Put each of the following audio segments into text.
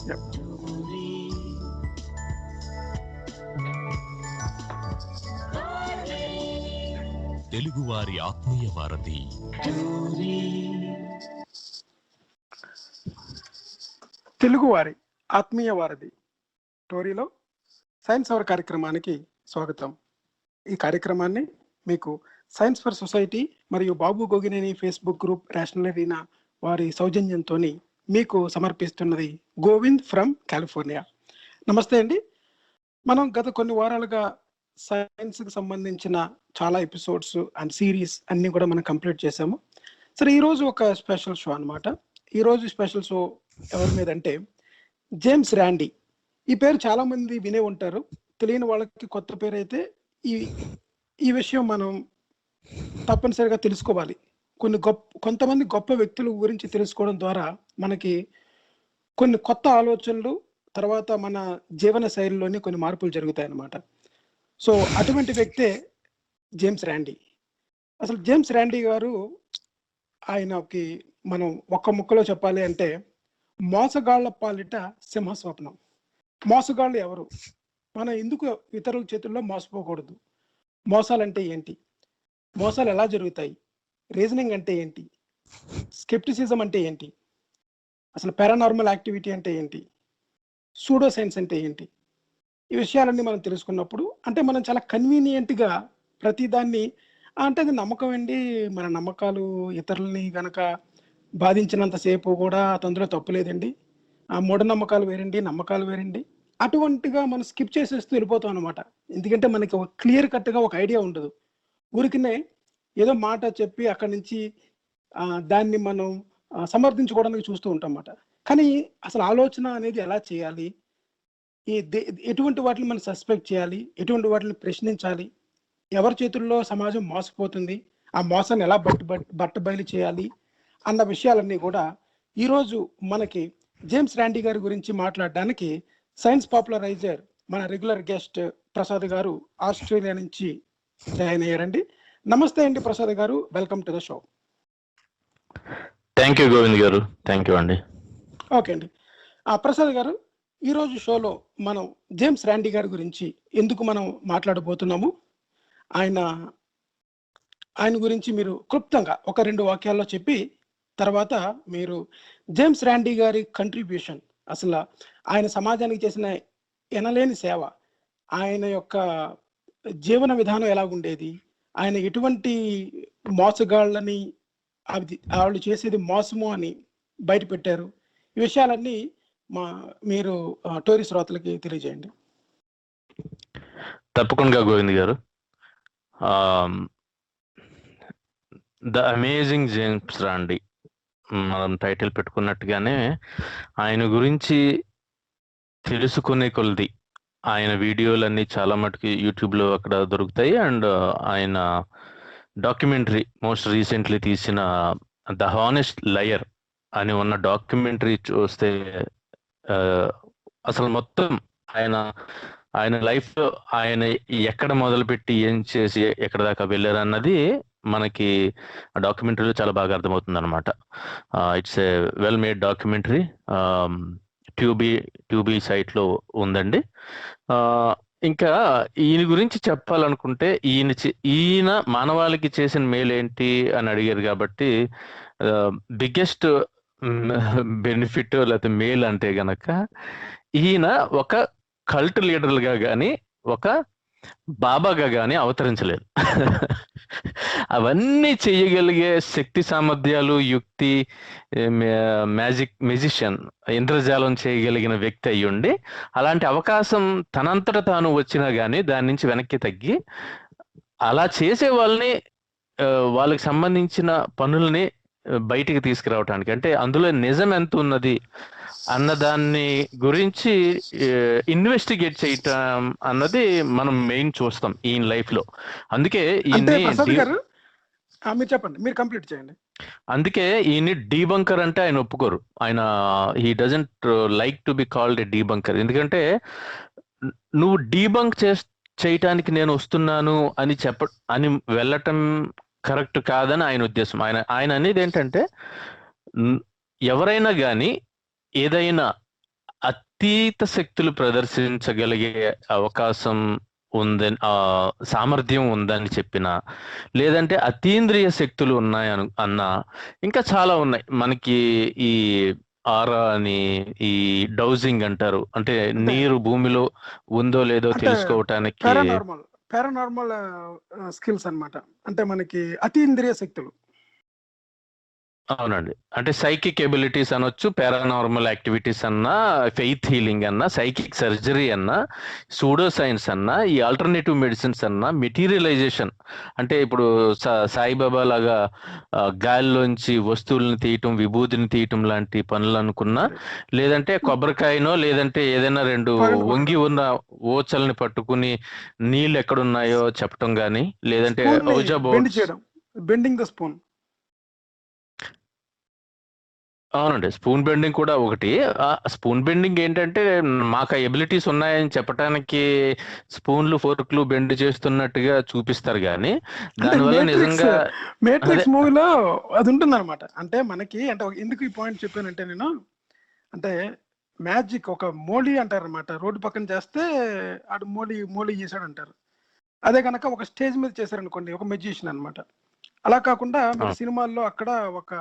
Yep. తెలుగువారి ఆత్మీయ వారధి తెలుగువారి ఆత్మీయ వారధి టోరీలో సైన్స్ అవర్ కార్యక్రమానికి స్వాగతం. ఈ కార్యక్రమాన్ని మీకు సైన్స్ ఫర్ సొసైటీ మరియు Babu Gogineni Facebook group rational arena వారి సౌజన్యంతో మీకు సమర్పిస్తున్నది గోవింద్ ఫ్రమ్ కాలిఫోర్నియా. నమస్తే అండి. మనం గత కొన్ని వారాలుగా సైన్స్కి సంబంధించిన చాలా ఎపిసోడ్స్ అండ్ సిరీస్ అన్నీ కూడా మనం కంప్లీట్ చేసాము. సరే, ఈరోజు ఒక స్పెషల్ షో అనమాట. ఈరోజు స్పెషల్ షో ఎవరి మీద అంటే జేమ్స్ ర్యాండీ. ఈ పేరు చాలామంది వినే ఉంటారు. తెలియని వాళ్ళకి కొత్త పేరు అయితే ఈ విషయం మనం తప్పనిసరిగా తెలుసుకోవాలి. కొంతమంది గొప్ప వ్యక్తుల గురించి తెలుసుకోవడం ద్వారా మనకి కొన్ని కొత్త ఆలోచనలు, తర్వాత మన జీవన శైలిలోని కొన్ని మార్పులు జరుగుతాయి అన్నమాట. సో అటువంటి వ్యక్తే జేమ్స్ ర్యాండీ. అసలు జేమ్స్ ర్యాండీ గారు, ఆయనకి మనం ఒక్క ముక్కలో చెప్పాలి అంటే మోసగాళ్ల పాలిట సింహస్వప్నం. మోసగాళ్ళు ఎవరు? మనం ఎందుకు ఇతరుల చేతుల్లో మోసపోకూడదు? మోసాలంటే ఏంటి? మోసాలు ఎలా జరుగుతాయి? రీజనింగ్ అంటే ఏంటి? స్కెప్టిసిజం అంటే ఏంటి? అసలు పారానార్మల్ యాక్టివిటీ అంటే ఏంటి? సూడో సైన్స్ అంటే ఏంటి? ఈ విషయాలన్నీ మనం తెలుసుకున్నప్పుడు అంటే మనం చాలా కన్వీనియంట్గా ప్రతిదాన్ని అంటే అది నమ్మకం అండి, మన నమ్మకాలు ఇతరులని కనుక బాధించినంతసేపు కూడా అందులో తప్పులేదండి, ఆ మూఢనమ్మకాలు వేరండి, నమ్మకాలు వేరండి, అటువంటిగా మనం స్కిప్ చేసేస్తూ వెళ్ళిపోతాం అనమాట. ఎందుకంటే మనకి ఒక క్లియర్ కట్గా ఒక ఐడియా ఉండదు. ఊరికినే ఏదో మాట చెప్పి అక్కడి నుంచి దాన్ని మనం సమర్థించుకోవడానికి చూస్తూ ఉంటాం అన్నమాట. కానీ అసలు ఆలోచన అనేది ఎలా చేయాలి, ఎటువంటి వాటిని మనం సస్పెక్ట్ చేయాలి, ఎటువంటి వాటిని ప్రశ్నించాలి, ఎవరి చేతుల్లో సమాజం మోసపోతుంది, ఆ మోసాన్ని ఎలా బట్టబయలు చేయాలి అన్న విషయాలన్నీ కూడా ఈరోజు మనకి జేమ్స్ ర్యాండీ గారి గురించి మాట్లాడడానికి సైన్స్ పాపులరైజర్ మన రెగ్యులర్ గెస్ట్ ప్రసాద్ గారు ఆస్ట్రేలియా నుంచి జాయిన్ అయ్యారండి. నమస్తే అండి ప్రసాద్ గారు, welcome to the show. Thank you Govind గారు. థ్యాంక్ యూ అండి. ఓకే అండి. ప్రసాద్ గారు, ఈరోజు షోలో మనం జేమ్స్ ర్యాండీ గారి గురించి ఎందుకు మనం మాట్లాడబోతున్నాము, ఆయన గురించి మీరు క్లుప్తంగా ఒక 2 వాక్యాల్లో చెప్పి తర్వాత మీరు జేమ్స్ ర్యాండీ గారి కంట్రిబ్యూషన్, అసలు ఆయన సమాజానికి చేసిన ఎనలేని సేవ, ఆయన యొక్క జీవన విధానం ఎలా ఉండేది, ఆయన ఎటువంటి మోసగాళ్ళని వాళ్ళు చేసేది మోసము అని బయట పెట్టారు, ఈ విషయాలన్నీ మీరు టోరీ శ్రోతలకి తెలియజేయండి. తప్పకుండా గోవింద్ గారు. ద అమేజింగ్ జేమ్స్ ర్యాండీ, మనం టైటిల్ పెట్టుకున్నట్టుగానే ఆయన గురించి తెలుసుకునే కొలది ఆయన వీడియోలన్నీ చాలా మటుకు యూట్యూబ్లో అక్కడ దొరుకుతాయి. అండ్ ఆయన డాక్యుమెంటరీ మోస్ట్ రీసెంట్లీ తీసిన ద హానెస్ట్ లయర్ అని ఉన్న డాక్యుమెంటరీ చూస్తే అసలు మొత్తం ఆయన లైఫ్లో ఆయన ఎక్కడ మొదలుపెట్టి ఏం చేసి ఎక్కడ దాకా వెళ్ళారు అన్నది మనకి ఆ డాక్యుమెంటరీలో చాలా బాగా అర్థమవుతుంది అనమాట. It's a well made documentary. Tubi సైట్లో ఉందండి. ఇంకా ఈయన గురించి చెప్పాలనుకుంటే ఈయన మానవాళికి చేసిన మేలు ఏంటి అని అడిగారు కాబట్టి బిగ్గెస్ట్ బెనిఫిట్ లేకపోతే మేల్ అంటే గనక ఈయన ఒక కల్ట్ లీడర్గా కానీ ఒక బాబాగా కానీ అవతరించలేదు. అవన్నీ చేయగలిగే శక్తి సామర్థ్యాలు, యుక్తి, మ్యాజిషియన్, ఇంద్రజాలం చేయగలిగిన వ్యక్తి అయ్యుండి అలాంటి అవకాశం తనంతట తాను వచ్చినా కానీ దాని నుంచి వెనక్కి తగ్గి అలా చేసే వాళ్ళకి సంబంధించిన పనుల్ని బయటికి తీసుకురావటానికి, అంటే అందులో నిజం ఎంత ఉన్నది అన్నదాన్ని గురించి ఇన్వెస్టిగేట్ చేయటం అన్నది మనం మెయిన్ చూస్తాం ఈయన లైఫ్ లో. అందుకే చెప్పండి, మీరు కంప్లీట్ చేయండి. అందుకే ఈయన డీబంకర్ అంటే ఆయన ఒప్పుకోరు. ఆయన he doesn't like to be called a debunker. ఎందుకంటే నువ్వు డీబంక్ చేయటానికి నేను వస్తున్నాను అని వెళ్ళటం కరెక్ట్ కాదని ఆయన ఉద్దేశం. ఆయన అనేది ఏంటంటే ఎవరైనా కానీ ఏదైనా అతీత శక్తులు ప్రదర్శించగలిగే అవకాశం ఉందని, సామర్థ్యం ఉందని చెప్పినా, లేదంటే అతీంద్రియ శక్తులు ఉన్నాయని అన్నా, ఇంకా చాలా ఉన్నాయి మనకి. ఈ ఆరా అని, ఈ డౌజింగ్ అంటారు, అంటే అంటే నీరు భూమిలో ఉందో లేదో అంటే తెలుసుకోవటానికి. పారానార్మల్ స్కిల్స్ అన్నమాట. అంటే మనకి అతీంద్రియ శక్తులు. అవునండి. అంటే సైకిక్ ఎబిలిటీస్ అనొచ్చు, పారానార్మల్ యాక్టివిటీస్ అన్నా, ఫెయిత్ హీలింగ్ అన్నా, సైకిక్ సర్జరీ అన్నా, సూడో సైన్స్ అన్నా, ఈ ఆల్టర్నేటివ్ మెడిసిన్స్ అన్నా, మెటీరియలైజేషన్ అంటే ఇప్పుడు సాయిబాబా లాగా గాలిలోంచి వస్తువులను తీయటం, విభూతిని తీయటం లాంటి పనులు అనుకున్నా, లేదంటే కొబ్బరికాయనో లేదంటే ఏదైనా రెండు పగలు వంగి కొట్టడం, ఉన్న ఓచల్ని పట్టుకుని నీళ్ళు ఎక్కడున్నాయో చెప్పటం కానీ, లేదంటే స్పూన్ ని ఔజా బెండ్ బోర్డ్స్. చేయడం, బెండింగ్ ద స్పూన్. అవునండి. స్పూన్ బెండింగ్ కూడా ఒకటి. స్పూన్ బెండింగ్ ఏంటంటే మాకు ఆ ఎబిలిటీస్ ఉన్నాయని చెప్పటానికి స్పూన్లు, ఫోర్క్‌లు బెండ్ చేస్తున్నట్టుగా చూపిస్తారు గానీ, అంటే దానివల్ల నిజంగా అదే. మేట్రిక్స్ మూవీలో అది ఉంటుందన్నమాట. అంటే మనకి అంటే ఎందుకు ఈ పాయింట్ చెప్పానంటే నేను, అంటే మ్యాజిక్ ఒక మోలీ అంటారనమాట. రోడ్డు పక్కన చేస్తే ఆడు మోలీ చేశాడు అంటారు. అదే కనుక ఒక స్టేజ్ మీద చేశారనుకోండి, ఒక మెజిషియన్ అన్నమాట. అలా కాకుండా మీరు అవును. సినిమాల్లో అక్కడ ఒక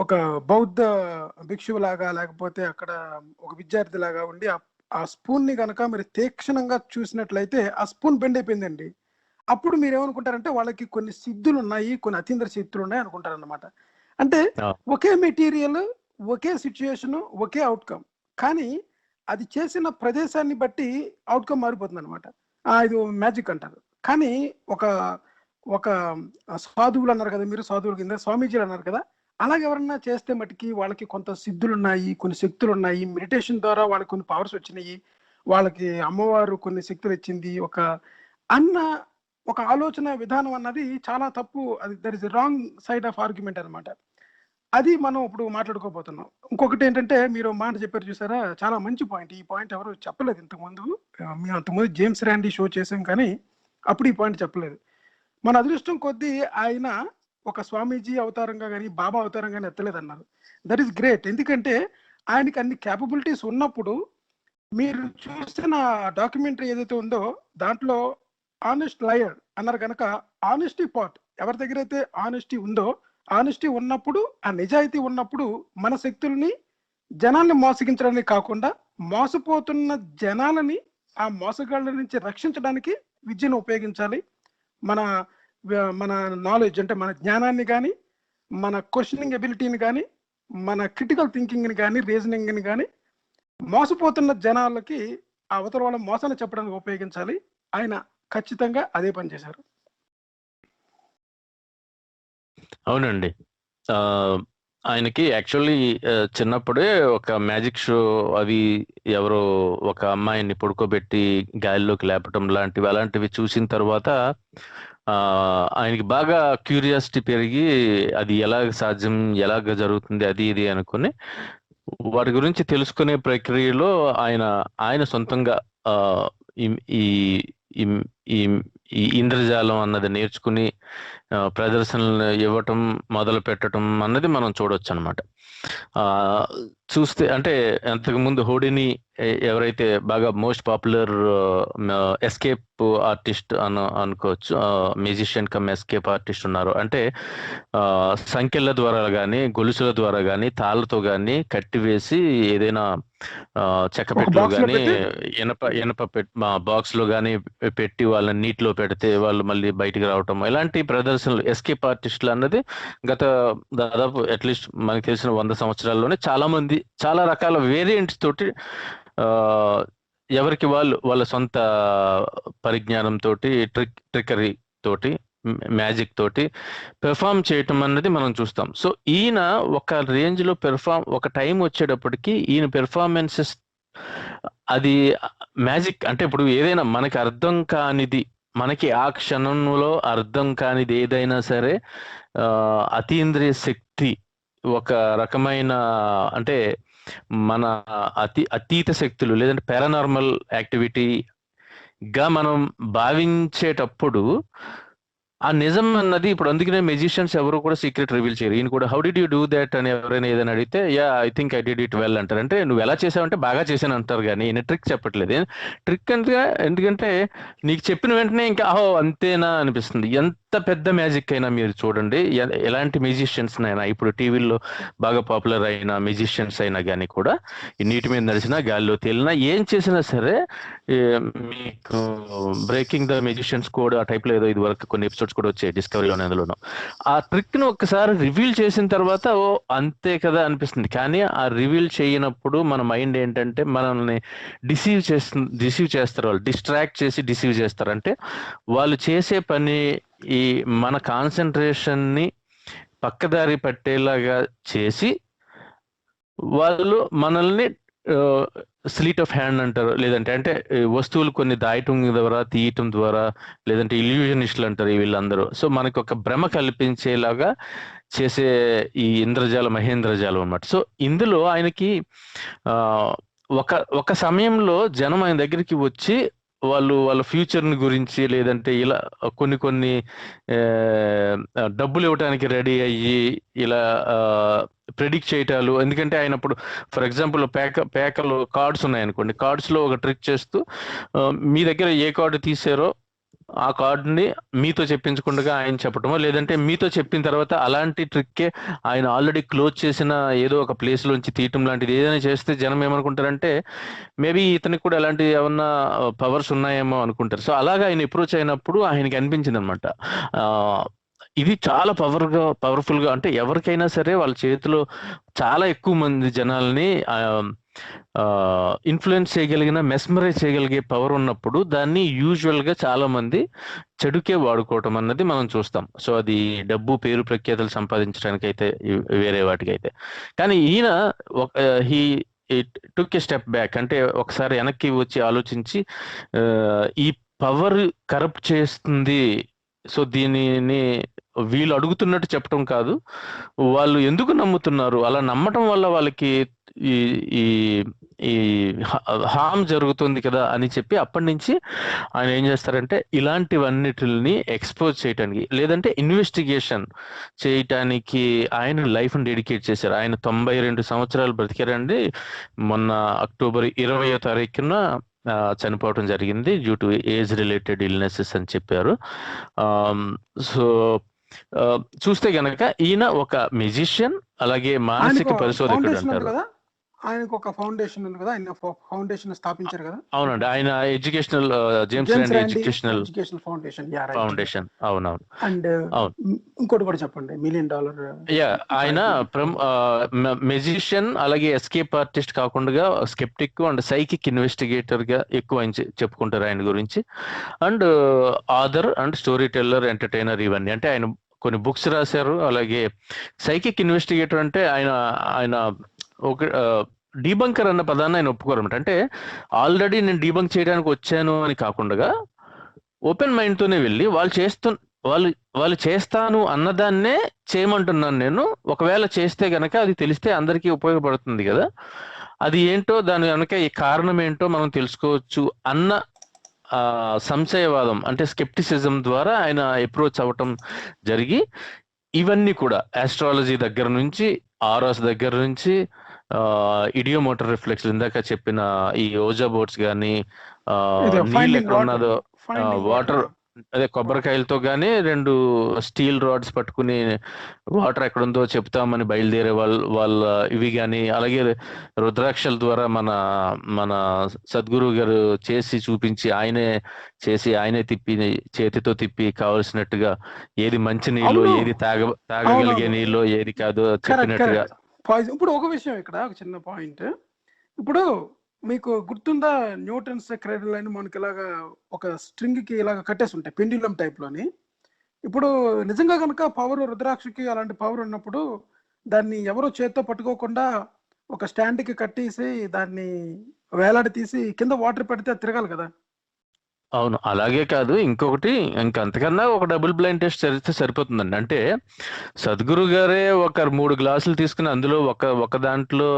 ఒక బౌద్ధ భిక్షువులాగా, లేకపోతే అక్కడ ఒక విద్యార్థిలాగా ఉండి ఆ స్పూన్ ని కనుక మీరు తీక్షణంగా చూసినట్లయితే ఆ స్పూన్ బెండ్ అయిపోయిందండి. అప్పుడు మీరేమనుకుంటారంటే వాళ్ళకి కొన్ని సిద్ధులు ఉన్నాయి, కొన్ని అతీంద్ర శక్తులు ఉన్నాయి అనుకుంటారన్నమాట. అంటే అవును. ఒకే మెటీరియల్, ఒకే సిచ్యుయేషన్, ఒకే అవుట్కమ్, కానీ అది చేసిన ప్రదేశాన్ని బట్టి అవుట్కమ్ మారిపోతుంది అనమాట. ఇది మ్యాజిక్ అంటారు. కానీ ఒక ఒక సాధువులు అన్నారు కదా మీరు, సాధువుల కింద స్వామీజీలు అన్నారు కదా, అలాగే ఎవరన్నా చేస్తే మటుకి వాళ్ళకి కొంత సిద్ధులు ఉన్నాయి, కొన్ని శక్తులు ఉన్నాయి, మెడిటేషన్ ద్వారా వాళ్ళకి కొన్ని పవర్స్ వచ్చినాయి, వాళ్ళకి అమ్మవారు కొన్ని శక్తులు ఇచ్చింది అన్న ఒక ఆలోచన విధానం అన్నది చాలా తప్పు. అది there is wrong side of argument అనమాట. అది మనం ఇప్పుడు మాట్లాడుకోబోతున్నాం. ఇంకొకటి ఏంటంటే మీరు మాట చెప్పారు చూసారా, చాలా మంచి పాయింట్. ఈ పాయింట్ ఎవరు చెప్పలేదు ఇంతకుముందు. మేము అంతకుముందు జేమ్స్ ర్యాండీ షో చేసాం కానీ అప్పుడు ఈ పాయింట్ చెప్పలేదు. మన అదృష్టం కొద్దీ ఆయన ఒక స్వామీజీ అవతారంగా కానీ బాబా అవతారంగా కానీ ఎత్తలేదన్నారు. That is great. ఎందుకంటే ఆయనకి అన్ని క్యాపబిలిటీస్ ఉన్నప్పుడు మీరు చూసిన డాక్యుమెంటరీ ఏదైతే ఉందో దాంట్లో ఆనెస్ట్ లయర్ అన్నారు కనుక, ఆనెస్టీ పార్ట్ ఎవరి దగ్గర అయితే ఆనెస్టీ ఉందో, ఆనెస్టీ ఉన్నప్పుడు, ఆ నిజాయితీ ఉన్నప్పుడు మన శక్తుల్ని జనాల్ని మోసగించడానికి కాకుండా మోసపోతున్న జనాలని ఆ మోసగాళ్ళ నుంచి రక్షించడానికి విద్యను ఉపయోగించాలి. మన మన నాలెడ్జ్ అంటే మన జ్ఞానాన్ని కానీ, మన క్వశ్చనింగ్ ఎబిలిటీని కానీ, మన క్రిటికల్ థింకింగ్ని కానీ, రీజనింగ్ని కానీ మోసపోతున్న జనాలకి ఆ అవతల వాళ్ళ మోసాన్ని చెప్పడానికి ఉపయోగించాలి. ఆయన ఖచ్చితంగా అదే పని చేశారు. అవునండి. ఆయనకి యాక్చువల్లీ చిన్నప్పుడే ఒక మ్యాజిక్ షో అవి ఎవరో ఒక అమ్మాయిని పడుకోబెట్టి గాలిలోకి లేపటం అలాంటివి చూసిన తర్వాత ఆయనకి బాగా క్యూరియాసిటీ పెరిగి అది ఎలాగ సాధ్యం, ఎలాగ జరుగుతుంది అది ఇది అనుకుని వాటి గురించి తెలుసుకునే ప్రక్రియలో ఆయన సొంతంగా ఈ ఈ ఈ ఈ ఇంద్రజాలం అన్నది నేర్చుకుని ప్రదర్శనలు ఇవ్వటం మొదలు పెట్టడం అన్నది మనం చూడొచ్చు అనమాట. చూస్తే అంటే అంతకుముందు హోడిని ఎవరైతే బాగా మోస్ట్ పాపులర్ ఎస్కేప్ ఆర్టిస్ట్ అనుకోవచ్చు, మ్యూజిషియన్ కమ్ ఎస్కేప్ ఆర్టిస్ట్ ఉన్నారు. అంటే సంఖ్యల ద్వారా కానీ, గొలుసుల ద్వారా కానీ, తాళ్ళతో కానీ కట్టివేసి ఏదైనా చెక్కపెట్టెలో కానీ, ఇనప బాక్స్ లో కానీ పెట్టి వాళ్ళని నీటిలో పెడితే వాళ్ళు మళ్ళీ బయటికి రావటం, ఇలాంటి ప్రదర్శనలు ఎస్కేప్ ఆర్టిస్టులు అన్నది దాదాపు అట్లీస్ట్ మనకు తెలిసిన 100 సంవత్సరాల్లోనే చాలా మంది చాలా రకాల వేరియంట్స్ తోటి ఎవరికి వాళ్ళ సొంత పరిజ్ఞానం తోటి, ట్రిక్కరీ తోటి, మ్యాజిక్ తోటి పెర్ఫామ్ చేయటం అన్నది మనం చూస్తాం. సో ఈయన ఒక రేంజ్ లో ఒక టైం వచ్చేటప్పటికి ఈయన పెర్ఫార్మెన్సెస్ అది మ్యాజిక్. అంటే ఇప్పుడు ఏదైనా మనకి అర్థం కానిది, మనకి ఆ క్షణంలో అర్థం కానిది ఏదైనా సరే అతీంద్రియ శక్తి ఒక రకమైన అంటే మన అతీత శక్తులు లేదంటే పారానార్మల్ యాక్టివిటీగా మనం భావించేటప్పుడు ఆ నిజం అన్నది ఇప్పుడు అందుకనే మెజిషియన్స్ ఎవరు కూడా సీక్రెట్ రివీల్ చేయరు. ఈయన కూడా how did you do that అని ఎవరైనా ఏదైనా అడిగితే yeah I think I did it well అంటారు. అంటే నువ్వు ఎలా చేసావంటే బాగా చేశాను అంటారు, కానీ ఈయన ట్రిక్ చెప్పట్లేదు. ట్రిక్ అంటే ఎందుకంటే నీకు చెప్పిన వెంటనే ఇంకా ఓహో అంతేనా అనిపిస్తుంది. ఎంత పెద్ద మ్యాజిక్ అయినా మీరు చూడండి, ఎలాంటి మ్యూజిషియన్స్ అయినా, ఇప్పుడు టీవీల్లో బాగా పాపులర్ అయిన మ్యూజిషియన్స్ అయినా కానీ కూడా ఈ నీటి మీద నడిచినా గాలిలో తేలినా ఏం చేసినా సరే ఏ, మీకు బ్రేకింగ్ ద మ్యూజిషియన్స్ కోడ్ ఆ టైప్ లో ఏదో ఇది వరకు కొన్ని ఎపిసోడ్స్ కూడా వచ్చాయి డిస్కవరీలోనే, అందులోనూ. ఆ ట్రిక్ ను ఒక్కసారి రివీల్ చేసిన తర్వాత ఓ అంతే కదా అనిపిస్తుంది. కానీ ఆ రివీల్ చేయనప్పుడు మన మైండ్ ఏంటంటే మనల్ని డిసీవ్ చేస్తారు, వాళ్ళు డిస్ట్రాక్ట్ చేసి డిసీవ్ చేస్తారు. అంటే వాళ్ళు చేసే పని ఈ మన కాన్సన్ట్రేషన్ ని పక్కదారి పట్టేలాగా చేసి వాళ్ళు మనల్ని స్లీట్ ఆఫ్ హ్యాండ్ అంటారు, లేదంటే అంటే వస్తువులు కొన్ని దాయటం ద్వారా, తీయటం ద్వారా, లేదంటే ఇల్యూజనిస్టులు అంటారు వీళ్ళందరూ. సో మనకి ఒక భ్రమ కల్పించేలాగా చేసే ఈ ఇంద్రజాలం మహేంద్రజాలం అన్నమాట. సో ఇందులో ఆయనకి ఆ ఒక ఒక సమయంలో జనం ఆయన దగ్గరికి వచ్చి వాళ్ళ ఫ్యూచర్ ని గురించి, లేదంటే ఇలా కొన్ని డబ్బులు ఇవ్వడానికి రెడీ అయ్యి ఇలా ప్రెడిక్ట్ చేయటాలు. ఎందుకంటే ఆయన ఇప్పుడు ఫర్ ఎగ్జాంపుల్ పేకలు కార్డ్స్ ఉన్నాయనుకోండి, కార్డ్స్ లో ఒక ట్రిక్ చేస్తూ మీ దగ్గర ఏ కార్డు తీసారో ఆ కార్డుని మీతో చెప్పించకుండా ఆయన చెప్పటమో, లేదంటే మీతో చెప్పిన తర్వాత అలాంటి ట్రిక్కే ఆయన ఆల్రెడీ క్లోజ్ చేసిన ఏదో ఒక ప్లేస్ లోంచి తీయటం లాంటిది ఏదైనా చేస్తే జనం ఏమనుకుంటారంటే మేబీ ఇతనికి కూడా అలాంటి ఏమన్నా పవర్స్ ఉన్నాయేమో అనుకుంటారు. సో అలాగా ఆయన అప్రోచ్ అయినప్పుడు ఆయనకి అనిపించింది అనమాట, ఇది చాలా పవర్ఫుల్ గా, అంటే ఎవరికైనా సరే వాళ్ళ చేతిలో చాలా ఎక్కువ మంది జనాల్ని ఇన్ఫ్లుయెన్స్ చేయగలిగిన, మెస్మరైజ్ చేయగలిగే పవర్ ఉన్నప్పుడు దాన్ని యూజువల్ గా చాలా మంది చెడుకే వాడుకోవటం అన్నది మనం చూస్తాం. సో అది డబ్బు, పేరు, ప్రఖ్యాతలు సంపాదించడానికి అయితే వేరే వాటికైతే. కానీ ఈయన he took A step back, అంటే ఒకసారి వెనక్కి వచ్చి ఆలోచించి ఈ పవర్ కరప్ట్ చేస్తుంది, సో దీనిని వీళ్ళు అడుగుతున్నట్టు చెప్పడం కాదు, వాళ్ళు ఎందుకు నమ్ముతున్నారు, అలా నమ్మటం వల్ల వాళ్ళకి ఈ ఈ ఈ హామ్ జరుగుతుంది కదా అని చెప్పి అప్పటి నుంచి ఆయన ఏం చేస్తారంటే ఇలాంటివన్నిటిని ఎక్స్పోజ్ చేయటానికి, లేదంటే ఇన్వెస్టిగేషన్ చేయటానికి ఆయన లైఫ్ని డెడికేట్ చేశారు. ఆయన 92 సంవత్సరాలు బ్రతికారండి. మొన్న అక్టోబర్ 20వ తారీఖున చనిపోవటం జరిగింది due to age related illnesses అని చెప్పారు. సో చూస్తే గనక ఈయన ఒక మ్యూజిషియన్, అలాగే మానసిక పరిశోధకుడు అంటారు. ఆయనకు ఒక ఫౌండేషన్ ఉంది కదా, ఆయన ఫౌండేషన్ స్థాపించారు కదా. అవునండి, ఆయన educational James Randi educational foundation. అవునవును. అండ్ ఇంకోటి కూడా చెప్పండి, $1 మిలియన్. యా, ఆయన మ్యూజిషియన్, అలాగే ఎస్కేప్ ఆర్టిస్ట్ కాకుండా స్కెప్టిక్ అండ్ సైకిక్ ఇన్వెస్టిగేటర్ గా ఎక్కువ ఆయన చెప్పుకుంటారు ఆయన గురించి. And author and story teller, entertainer, ఇవన్నీ. అంటే ఆయన కొన్ని బుక్స్ రాశారు. అలాగే సైకిక్ ఇన్వెస్టిగేటర్ అంటే ఆయన ఒక డీబంకర్ అన్న పదాన్ని ఆయన ఒప్పుకోరు అనమాట. అంటే ఆల్రెడీ నేను డీబంక్ చేయడానికి వచ్చాను అని కాకుండా ఓపెన్ మైండ్ తోనే వెళ్ళి వాళ్ళు చేస్తాను అన్నదాన్నే చేయమంటున్నాను నేను. ఒకవేళ చేస్తే గనక అది తెలిస్తే అందరికీ ఉపయోగపడుతుంది కదా, అది ఏంటో దాని వెనక ఈ కారణం ఏంటో మనం తెలుసుకోవచ్చు అన్న సంశయవాదం, అంటే స్కెప్టిసిజం ద్వారా ఆయన అప్రోచ్ అవ్వటం జరిగి, ఇవన్నీ కూడా ఆస్ట్రాలజీ దగ్గర నుంచి, ఆరాస్ దగ్గర నుంచి, ఇడియోమోటర్ రిఫ్లెక్స్, ఇందాక చెప్పిన ఈ ఓజా బోర్డ్స్ కానీ, నీళ్ళు ఎక్కడ ఉన్నదో వాటర్, అదే కొబ్బరికాయలతో గానీ 2 స్టీల్ రాడ్స్ పట్టుకుని వాటర్ ఎక్కడుందో చెప్తామని బయలుదేరే వాళ్ళ ఇవి కానీ, అలాగే రుద్రాక్షల ద్వారా మన సద్గురు గారు చేసి చూపించి, ఆయనే తిప్పి, చేతితో తిప్పి కావలసినట్టుగా ఏది మంచి నీళ్ళు, ఏది తాగగలిగే నీళ్ళు, ఏది కాదో చెప్పినట్టుగా. ఇప్పుడు ఒక విషయం, ఇక్కడ ఒక చిన్న పాయింట్. ఇప్పుడు మీకు గుర్తుందా, న్యూటన్స్ క్రెడిల్ అని మనకి ఇలాగా ఒక స్ట్రింగ్ కి ఇలాగ కట్టేసి ఉంటాయి, పెండ్యులం టైప్ లోని. ఇప్పుడు నిజంగా కనుక పవర్, రుద్రాక్షకి అలాంటి పవర్ ఉన్నప్పుడు దాన్ని ఎవరో చేత్తో పట్టుకోకుండా ఒక స్టాండ్ కి కట్టేసి దాన్ని వేలాడి తీసి కింద వాటర్ పెడితే తిరగాలి కదా. అవును. అలాగే కాదు. ఇంకొకటి ఇంకంతకన్నా ఒక డబుల్ బ్లైండ్ టెస్ట్ జరిగితే సరిపోతుందండి. అంటే సద్గురు గారే ఒక 3 గ్లాసులు తీసుకొని అందులో ఒక దాంట్లో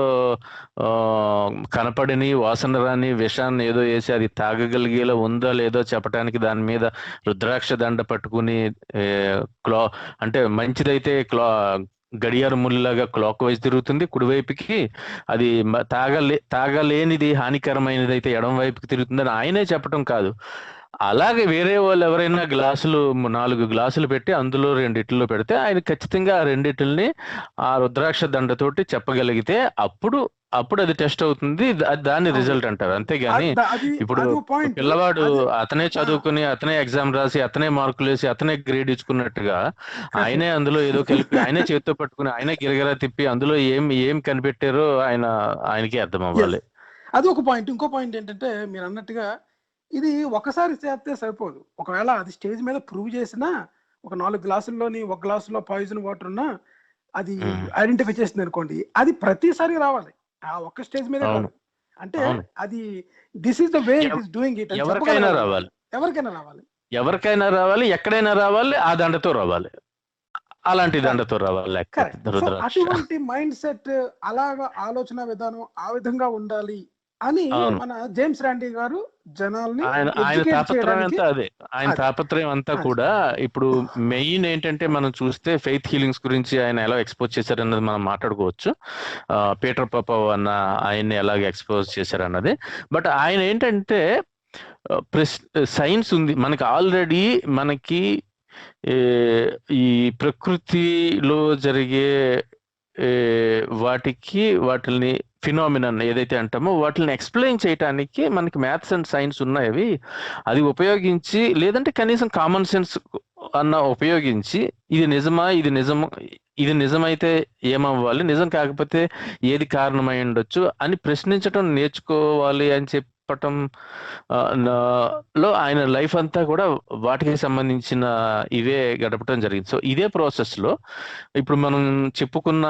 కనపడని, వాసన రాని విషాన్ని ఏదో ఏసి అది తాగగలిగేలా ఉందో లేదో చెప్పటానికి దాని మీద రుద్రాక్ష దండ పట్టుకుని క్లా అంటే మంచిదైతే గడియారం ముల్లులాగా క్లాక్ వైజ్ తిరుగుతుంది కుడివైపుకి. అది తాగలేనిది హానికరమైనది అయితే ఎడమ వైపుకి తిరుగుతుందని ఆయనే చెప్పటం కాదు. అలాగే వేరే వాళ్ళు ఎవరైనా 4 గ్లాసులు పెట్టి అందులో 2 పెడితే ఆయన ఖచ్చితంగా ఆ 2 ఆ రుద్రాక్ష దండతోటి చెప్పగలిగితే అప్పుడు అది టెస్ట్ అవుతుంది. దాన్ని అవును. రిజల్ట్ అంటారు. అంతేగాని అది ఇప్పుడు అది పాయింట్. పిల్లవాడు అది అతనే చదువుకుని అతనే ఎగ్జామ్ రాసి అతనే మార్కులు వేసి అతనే గ్రేడ్ ఇచ్చుకున్నట్టుగా ఆయనే అందులో ఏదో కలిపి ఆయనే చేత్తో పట్టుకుని ఆయనే గిరగిరా తిప్పి అందులో ఏం కనిపెట్టారో ఆయనకి అర్థం అవ్వాలి. అది ఒక పాయింట్. ఇంకో పాయింట్ ఏంటంటే మీరు అన్నట్టుగా ఇది ఒకసారి చేస్తే సరిపోదు. ఒకవేళ అది స్టేజ్ మీద ప్రూవ్ చేసినా ఒక 4 గ్లాసుల్లోని 1 గ్లాసులో పాయిజన్ వాటర్ ఉన్నా అది ఐడెంటిఫై చేసింది అనుకోండి, అది ప్రతిసారి రావాలి. ఆ ఒక్క స్టేజ్ మీదే కాదు. అంటే అది this is the way it is doing it. ఎవరికైనా రావాలి. ఎవరికైనా రావాలి, ఎక్కడైనా రావాలి, ఆ దండతో రావాలి. అలాంటి దండతో రావాలి. అటువంటి మైండ్ సెట్, అలాగా ఆలోచన విధానం ఆ విధంగా ఉండాలి అని మన జేమ్స్ రాండీ గారు జనాల్ని ఆయన తాపత్రయం అంతా అదే. ఆయన తాపత్రయం అంతా కూడా ఇప్పుడు మెయిన్ ఏంటంటే మనం చూస్తే ఫెయిత్ హీలింగ్స్ గురించి ఆయన ఎలా ఎక్స్పోజ్ చేశారన్నది మనం మాట్లాడుకోవచ్చు. పీటర్ పాపావ్ అన్న ఆయన్ని ఎలాగ ఎక్స్పోజ్ చేశారన్నది. బట్ ఆయన ఏంటంటే సైన్స్ ఉంది మనకి ఆల్రెడీ. మనకి ఈ ప్రకృతిలో జరిగే వాటిని ఫినామినన్ ఏదైతే అంటామో వాటిని ఎక్స్ప్లెయిన్ చేయడానికి మనకి మ్యాథ్స్ అండ్ సైన్స్ ఉన్నాయి. అది ఉపయోగించి లేదంటే కనీసం కామన్ సెన్స్ అన్న ఉపయోగించి ఇది నిజమైతే ఏమవ్వాలి, నిజం కాకపోతే ఏది కారణమై ఉండొచ్చు అని ప్రశ్నించడం నేర్చుకోవాలి అని చెప్పటం లో ఆయన లైఫ్ అంతా కూడా వాటికి సంబంధించిన ఇవే గడపడం జరిగింది. సో ఇదే ప్రాసెస్ లో ఇప్పుడు మనం చెప్పుకున్న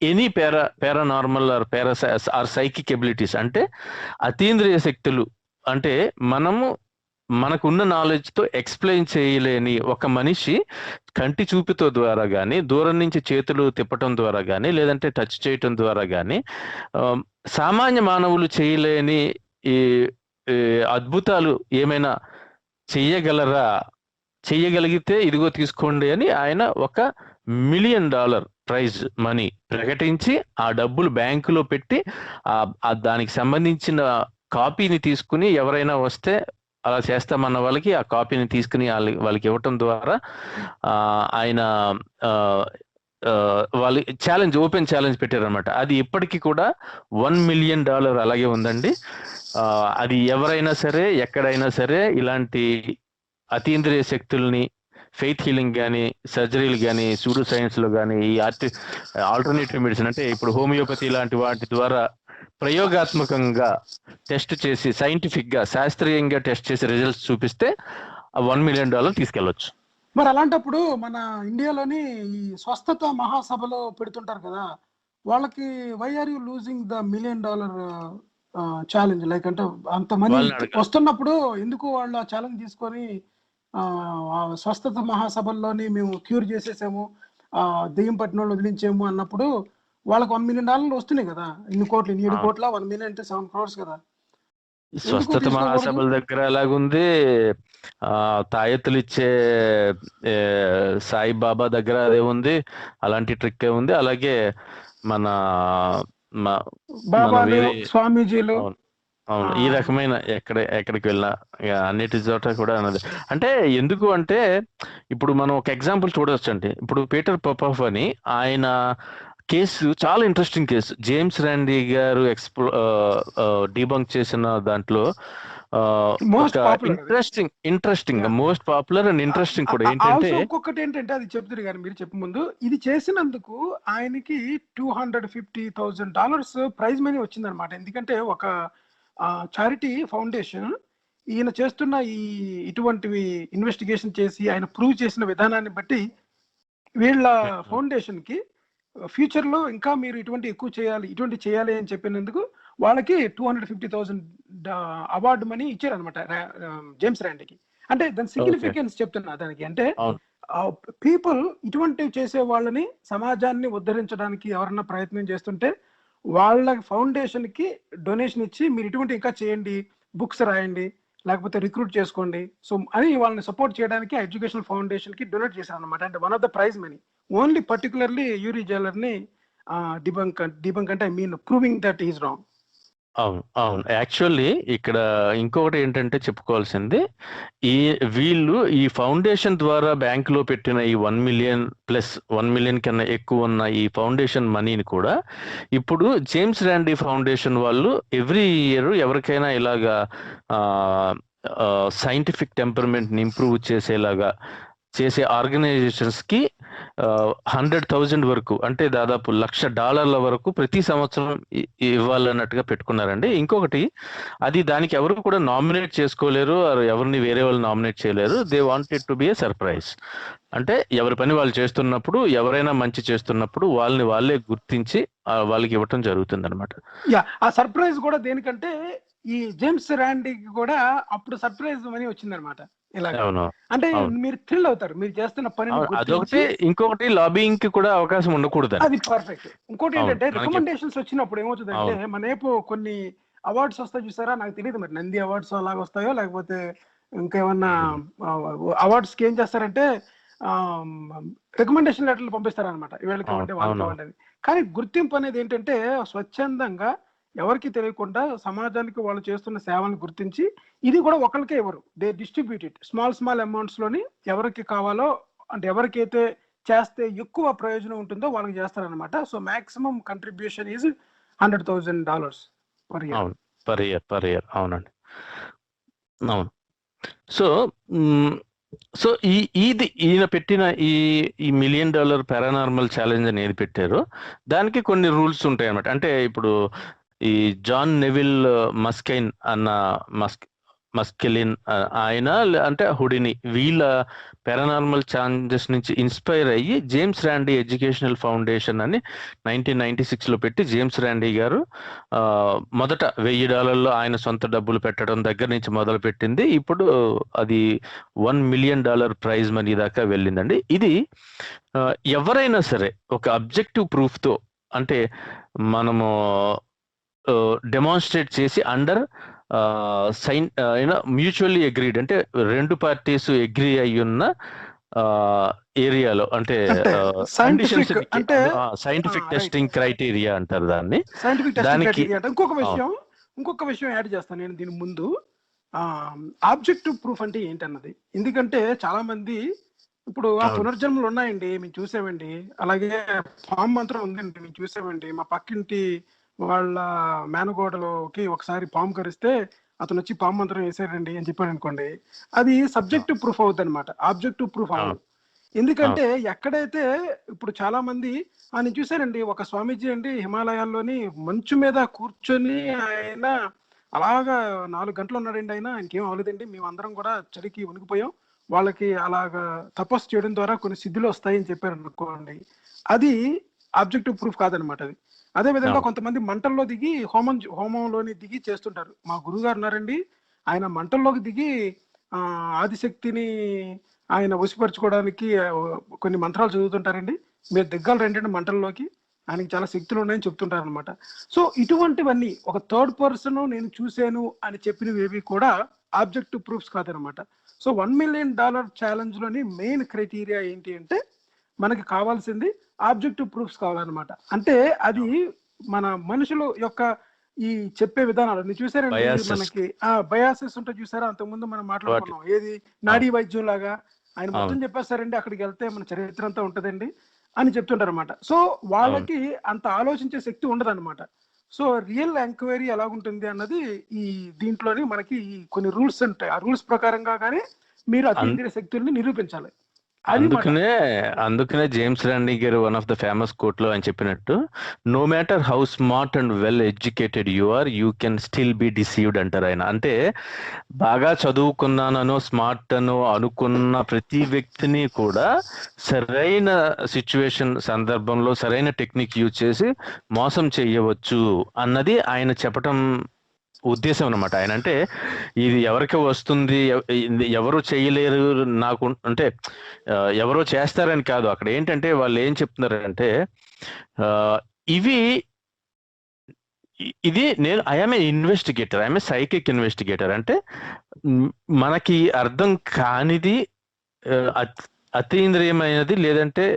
any paranormal or psychic abilities అంటే అతీంద్రియ శక్తులు, అంటే మనకున్న నాలెడ్జ్ తో ఎక్స్ప్లెయిన్ చేయలేని ఒక మనిషి కంటి చూపుతో ద్వారా కానీ, దూరం నుంచి చేతులు తిప్పటం ద్వారా కానీ, లేదంటే టచ్ చేయటం ద్వారా కానీ సామాన్య మానవులు చేయలేని ఈ అద్భుతాలు ఏమైనా చెయ్యగలిగితే ఇదిగో తీసుకోండి అని ఆయన $1 మిలియన్ ప్రైజ్ మనీ ప్రకటించి ఆ డబ్బులు బ్యాంకులో పెట్టి దానికి సంబంధించిన కాపీని తీసుకుని ఎవరైనా వస్తే అలా చేస్తామన్న వాళ్ళకి ఆ కాపీని తీసుకుని వాళ్ళకి ఇవ్వటం ద్వారా ఆయన వాళ్ళు ఓపెన్ ఛాలెంజ్ పెట్టారనమాట. అది ఇప్పటికీ కూడా $1 మిలియన్ అలాగే ఉందండి. అది ఎవరైనా సరే ఎక్కడైనా సరే ఇలాంటి అతీంద్రియ శక్తుల్ని ఫెయిత్ హీలింగ్ కానీ, సర్జరీలు కానీ, సూడో సైన్స్ లో కానీ, ఈ ఆల్టర్నేటివ్ మెడిసిన్ అంటే ఇప్పుడు హోమియోపతి లాంటి వాటి ద్వారా ప్రయోగాత్మకంగా టెస్ట్ చేసి సైంటిఫిక్ గా శాస్త్రీయంగా టెస్ట్ చేసి రిజల్ట్స్ చూపిస్తే $1 మిలియన్ తీసుకెళ్లొచ్చు. మరి అలాంటప్పుడు మన ఇండియాలోని ఈ స్వస్థత మహాసభలో పెడుతుంటారు కదా, వాళ్ళకి why are you losing the $1 million challenge? Like అంటే అంతమంది వస్తున్నప్పుడు ఎందుకు వాళ్ళు ఆ ఛాలెంజ్ తీసుకొని స్వస్థత మహాసభల్లోని మేము క్యూర్ చేసేసాము, దెయ్యం పట్టిన వాళ్ళు వదిలించాము అన్నప్పుడు వాళ్ళకి $1 మిలియన్ వస్తున్నాయి కదా. ఇన్ని కోట్లు, 7 కోట్ల 1 మిలియన్ అంటే 7 crores కదా. స్వస్థత మహాసభల దగ్గర ఎలాగుంది, తాయెత్తులు ఇచ్చే సాయిబాబా దగ్గర అదే ఉంది, అలాంటి ట్రిక్ ఉంది. అలాగే మన స్వామీజీలు అవును ఈ రకమైన ఎక్కడికి వెళ్ళినా అన్నిటి చోట కూడా అన్నది. అంటే ఎందుకు అంటే ఇప్పుడు మనం ఒక ఎగ్జాంపుల్ చూడవచ్చు అండి. ఇప్పుడు పీటర్ పాపావ్ అని ఆయన కేసు చాలా ఇంట్రెస్టింగ్ కేసు. జేమ్స్ రాండీ గారు డీబంక్ చేసిన దాంట్లో interesting most popular and interesting కూడా ఏంటంటే ఇంకొకటి ఏంటంటే అది చెప్తారు కానీ మీరు చెప్పే ముందు ఇది చేసినందుకు ఆయనకి $250,000 ప్రైజ్ మనీ వచ్చిందనమాట. ఎందుకంటే ఒక చారిటీ ఫౌండేషన్ ఈయన చేస్తున్న ఇటువంటివి ఇన్వెస్టిగేషన్ చేసి ఆయన ప్రూవ్ చేసిన విధానాన్ని బట్టి వీళ్ళ ఫౌండేషన్ కి ఫ్యూచర్ లో ఇంకా మీరు ఇటువంటి ఎక్కువ చేయాలి, ఇటువంటి చేయాలి అని చెప్పినందుకు వాళ్ళకి 250,000 అవార్డు మనీ ఇచ్చారనమాట జేమ్స్ ర్యాండీకి. అంటే దాని సిగ్నిఫికెన్స్ చెప్తున్నా దానికి. అంటే పీపుల్ ఇటువంటివి చేసే వాళ్ళని, సమాజాన్ని ఉద్ధరించడానికి ఎవరన్నా ప్రయత్నం చేస్తుంటే వాళ్ళ ఫౌండేషన్ కి డొనేషన్ ఇచ్చి మీరు ఇటువంటి ఇంకా చేయండి, బుక్స్ రాయండి, లేకపోతే రిక్రూట్ చేసుకోండి, సో అని వాళ్ళని సపోర్ట్ చేయడానికి ఎడ్యుకేషనల్ ఫౌండేషన్ కి డొనేట్ చేశారు అనమాట. అంటే one of the prize money only particularly Uri Jailer ని డిబంక్ అంటే I mean proving that is wrong. అవును. యాక్చువల్లీ ఇక్కడ ఇంకొకటి ఏంటంటే చెప్పుకోవాల్సింది, వీళ్ళు ఈ ఫౌండేషన్ ద్వారా బ్యాంకులో పెట్టిన ఈ 1 మిలియన్ ప్లస్ 1 మిలియన్ కన్నా ఎక్కువ ఉన్న ఈ ఫౌండేషన్ మనీని కూడా ఇప్పుడు జేమ్స్ ర్యాండీ ఫౌండేషన్ వాళ్ళు ఎవ్రీ ఇయర్ ఎవరికైనా ఇలాగా సైంటిఫిక్ టెంపర్మెంట్ని ఇంప్రూవ్ చేసేలాగా చేసే ఆర్గనైజేషన్స్కి 100,000 వరకు, అంటే దాదాపు $1,00,000 వరకు ప్రతి సంవత్సరం ఇవ్వాలన్నట్టుగా పెట్టుకున్నారండి. ఇంకొకటి, అది దానికి ఎవరు కూడా నామినేట్ చేసుకోలేరు, ఎవరిని వేరే వాళ్ళు నామినేట్ చేయలేరు. They want it to be a surprise. అంటే ఎవరి పని వాళ్ళు చేస్తున్నప్పుడు, ఎవరైనా మంచి చేస్తున్నప్పుడు వాళ్ళని వాళ్ళే గుర్తించి వాళ్ళకి ఇవ్వటం జరుగుతుంది అనమాట. ఆ సర్ప్రైజ్ కూడా దేనికంటే ఈ జేమ్స్ ర్యాండీకి కూడా అప్పుడు సర్ప్రైజ్ మనీ వచ్చిందనమాట. అంటే మీరు థ్రిల్ అవుతారు మీరు చేస్తున్న పని. అదొకటి. ఇంకొకటి, లాబింగ్ కి కూడా అవకాశం ఉండకూడదు, అది పర్ఫెక్ట్. ఇంకోటి ఏంటంటే రికమెండేషన్స్ వచ్చినప్పుడు ఏమవుతుందంటే, మనేపు కొన్ని అవార్డ్స్ వస్తాయి చూసారా, నాకు తెలియదు మరి నంది అవార్డ్స్ అలాగ వస్తాయో లేకపోతే ఇంకేమన్నా అవార్డ్స్ కి ఏం చేస్తారంటే రికమెండేషన్ లెటర్లు పంపిస్తారనమాట, వీళ్ళకి ఇవ్వండి వాళ్ళకి ఇవ్వండి. కానీ గుర్తింపు అనేది ఏంటంటే స్వచ్ఛందంగా ఎవరికి తెలియకుండా సమాజానికి వాళ్ళు చేస్తున్న సేవలను గుర్తించి, ఇది కూడా ఒకరికే ఇవ్వరు, they distribute it small amounts లోని ఎవరికి కావాలో, అంటే ఎవరికైతే చేస్తే ఎక్కువ ప్రయోజనం ఉంటుందో వాళ్ళకి చేస్తారనమాట. So maximum contribution is $100,000 per year. అవునండి, అవును. సో ఈయన పెట్టిన ఈ $1 మిలియన్ పారానార్మల్ ఛాలెంజ్ అని ఏది పెట్టారో దానికి కొన్ని రూల్స్ ఉంటాయి అన్నమాట. అంటే ఇప్పుడు ఈ జాన్ నెవిల్ మస్కెలిన్ ఆయన, అంటే హుడిని, వీళ్ళ పారానార్మల్ ఛాలెంజెస్ నుంచి ఇన్స్పైర్ అయ్యి జేమ్స్ ర్యాండీ ఎడ్యుకేషనల్ ఫౌండేషన్ అని 1996లో పెట్టి, జేమ్స్ ర్యాండీ గారు మొదట $1,000 ఆయన సొంత డబ్బులు పెట్టడం దగ్గర నుంచి మొదలు పెట్టింది. ఇప్పుడు అది $1 మిలియన్ ప్రైజ్ మనీ దాకా వెళ్ళిందండి. ఇది ఎవరైనా సరే ఒక అబ్జెక్టివ్ ప్రూఫ్తో, అంటే మనము డెమాన్స్ట్రేట్ చేసి అండర్ మ్యూచువల్లీ అగ్రీడ్, అంటే 2 పార్టీస్ అగ్రీ అయ్యి ఉన్న ఏరియాలో, అంటే సైంటిఫిక్ టెస్టింగ్ క్రైటీరియా అంటారు దాన్ని. దానికి ఇంకొక విషయం యాడ్ చేస్తాను నేను దీని ముందు, ఆబ్జెక్టివ్ ప్రూఫ్ అంటే ఏంటన్నది. ఎందుకంటే చాలా మంది ఇప్పుడు పునర్జన్మలు ఉన్నాయండి, మేము చూసామండి, అలాగే పాము మంత్రం ఉందండి, మేము చూసామండి, మా పక్కింటి వాళ్ళ మేనగోడలోకి ఒకసారి పాము కరిస్తే అతను వచ్చి పాము మంత్రం వేసారండి అని చెప్పాడు అనుకోండి, అది సబ్జెక్టివ్ ప్రూఫ్ అవుతుంది అనమాట, ఆబ్జెక్టివ్ ప్రూఫ్ అవ్వదు. ఎందుకంటే ఎక్కడైతే ఇప్పుడు చాలా మంది నేను చూసానండి, ఒక స్వామీజీ అండి హిమాలయాల్లోని మంచు మీద కూర్చొని ఆయన అలాగా 4 గంటలు ఉన్నాడండి, ఆయనకేం అవ్వలేదండి, మేము అందరం కూడా చలికి వణికిపోయాం, వాళ్ళకి అలాగా తపస్సు చేయడం ద్వారా కొన్ని సిద్ధులు వస్తాయని చెప్పారు అనుకోండి, అది ఆబ్జెక్టివ్ ప్రూఫ్ కాదనమాట. అది అదే విధంగా కొంతమంది మంటల్లో దిగి హోమంలోని దిగి చేస్తుంటారు. మా గురువు గారు ఉన్నారండి, ఆయన మంటల్లోకి దిగి ఆదిశక్తిని ఆయన వశపరచుకోవడానికి కొన్ని మంత్రాలు చదువుతుంటారండి. మీరు దిగ్గాలు రెండండి మంటల్లోకి, ఆయనకి చాలా శక్తులు ఉన్నాయని చెప్తుంటారు అనమాట. సో ఇటువంటివన్నీ ఒక థర్డ్ పర్సన్ నేను చూశాను అని చెప్పినవి ఏవి కూడా ఆబ్జెక్టివ్ ప్రూఫ్స్ కాదనమాట. సో $1 మిలియన్ ఛాలెంజ్ లోని మెయిన్ క్రైటీరియా ఏంటి అంటే, మనకి కావాల్సింది ఆబ్జెక్టివ్ ప్రూఫ్స్ కావాలన్నమాట. అంటే అది మన మనుషుల యొక్క ఈ చెప్పే విధానాలు మీరు చూసారండి, మనకి బయాసెస్ ఉంటే చూసారా, అంతకుముందు మనం మాట్లాడుకున్నాం, ఏది నాడీ వైద్యం లాగా ఆయన మొత్తం చెప్పేస్తారండి, అక్కడికి వెళ్తే మన చరిత్ర అంతా ఉంటదండి అని చెప్తుంటారు అనమాట. సో వాళ్ళకి అంత ఆలోచించే శక్తి ఉండదు అనమాట. సో రియల్ ఎంక్వైరీ ఎలాగుంటుంది అన్నది ఈ దీంట్లోని మనకి కొన్ని రూల్స్ ఉంటాయి, ఆ రూల్స్ ప్రకారంగా కానీ మీరు అతీంద్రియ శక్తుల్ని నిరూపించాలి. అది మాట. అందుకనే James Randi garu one of the famous quote లో ఆయన చెప్పినట్టు, no matter how smart and well educated you are, you can still be deceived అంటారు ఆయన. అంటే బాగా చదువుకున్నానో స్మార్ట్ అనో అనుకున్న ప్రతి వ్యక్తిని కూడా సరైన సిచ్యువేషన్ సందర్భంలో సరైన టెక్నిక్ యూజ్ చేసి మోసం చేయవచ్చు అన్నది ఆయన చెప్పటం ఉద్దేశం అన్నమాట. ఆయన అంటే ఇది ఎవరికి వస్తుంది, ఇది ఎవరు చేయలేరు నాకు అంటే ఎవరో చేస్తారని కాదు. అక్కడ ఏంటంటే వాళ్ళు ఏం చెప్తున్నారంటే ఇవి ఇది నేను I'm a investigator, I'm a psychic investigator. అంటే మనకి అర్థం కానిది, అతీంద్రియమైనది, లేదంటే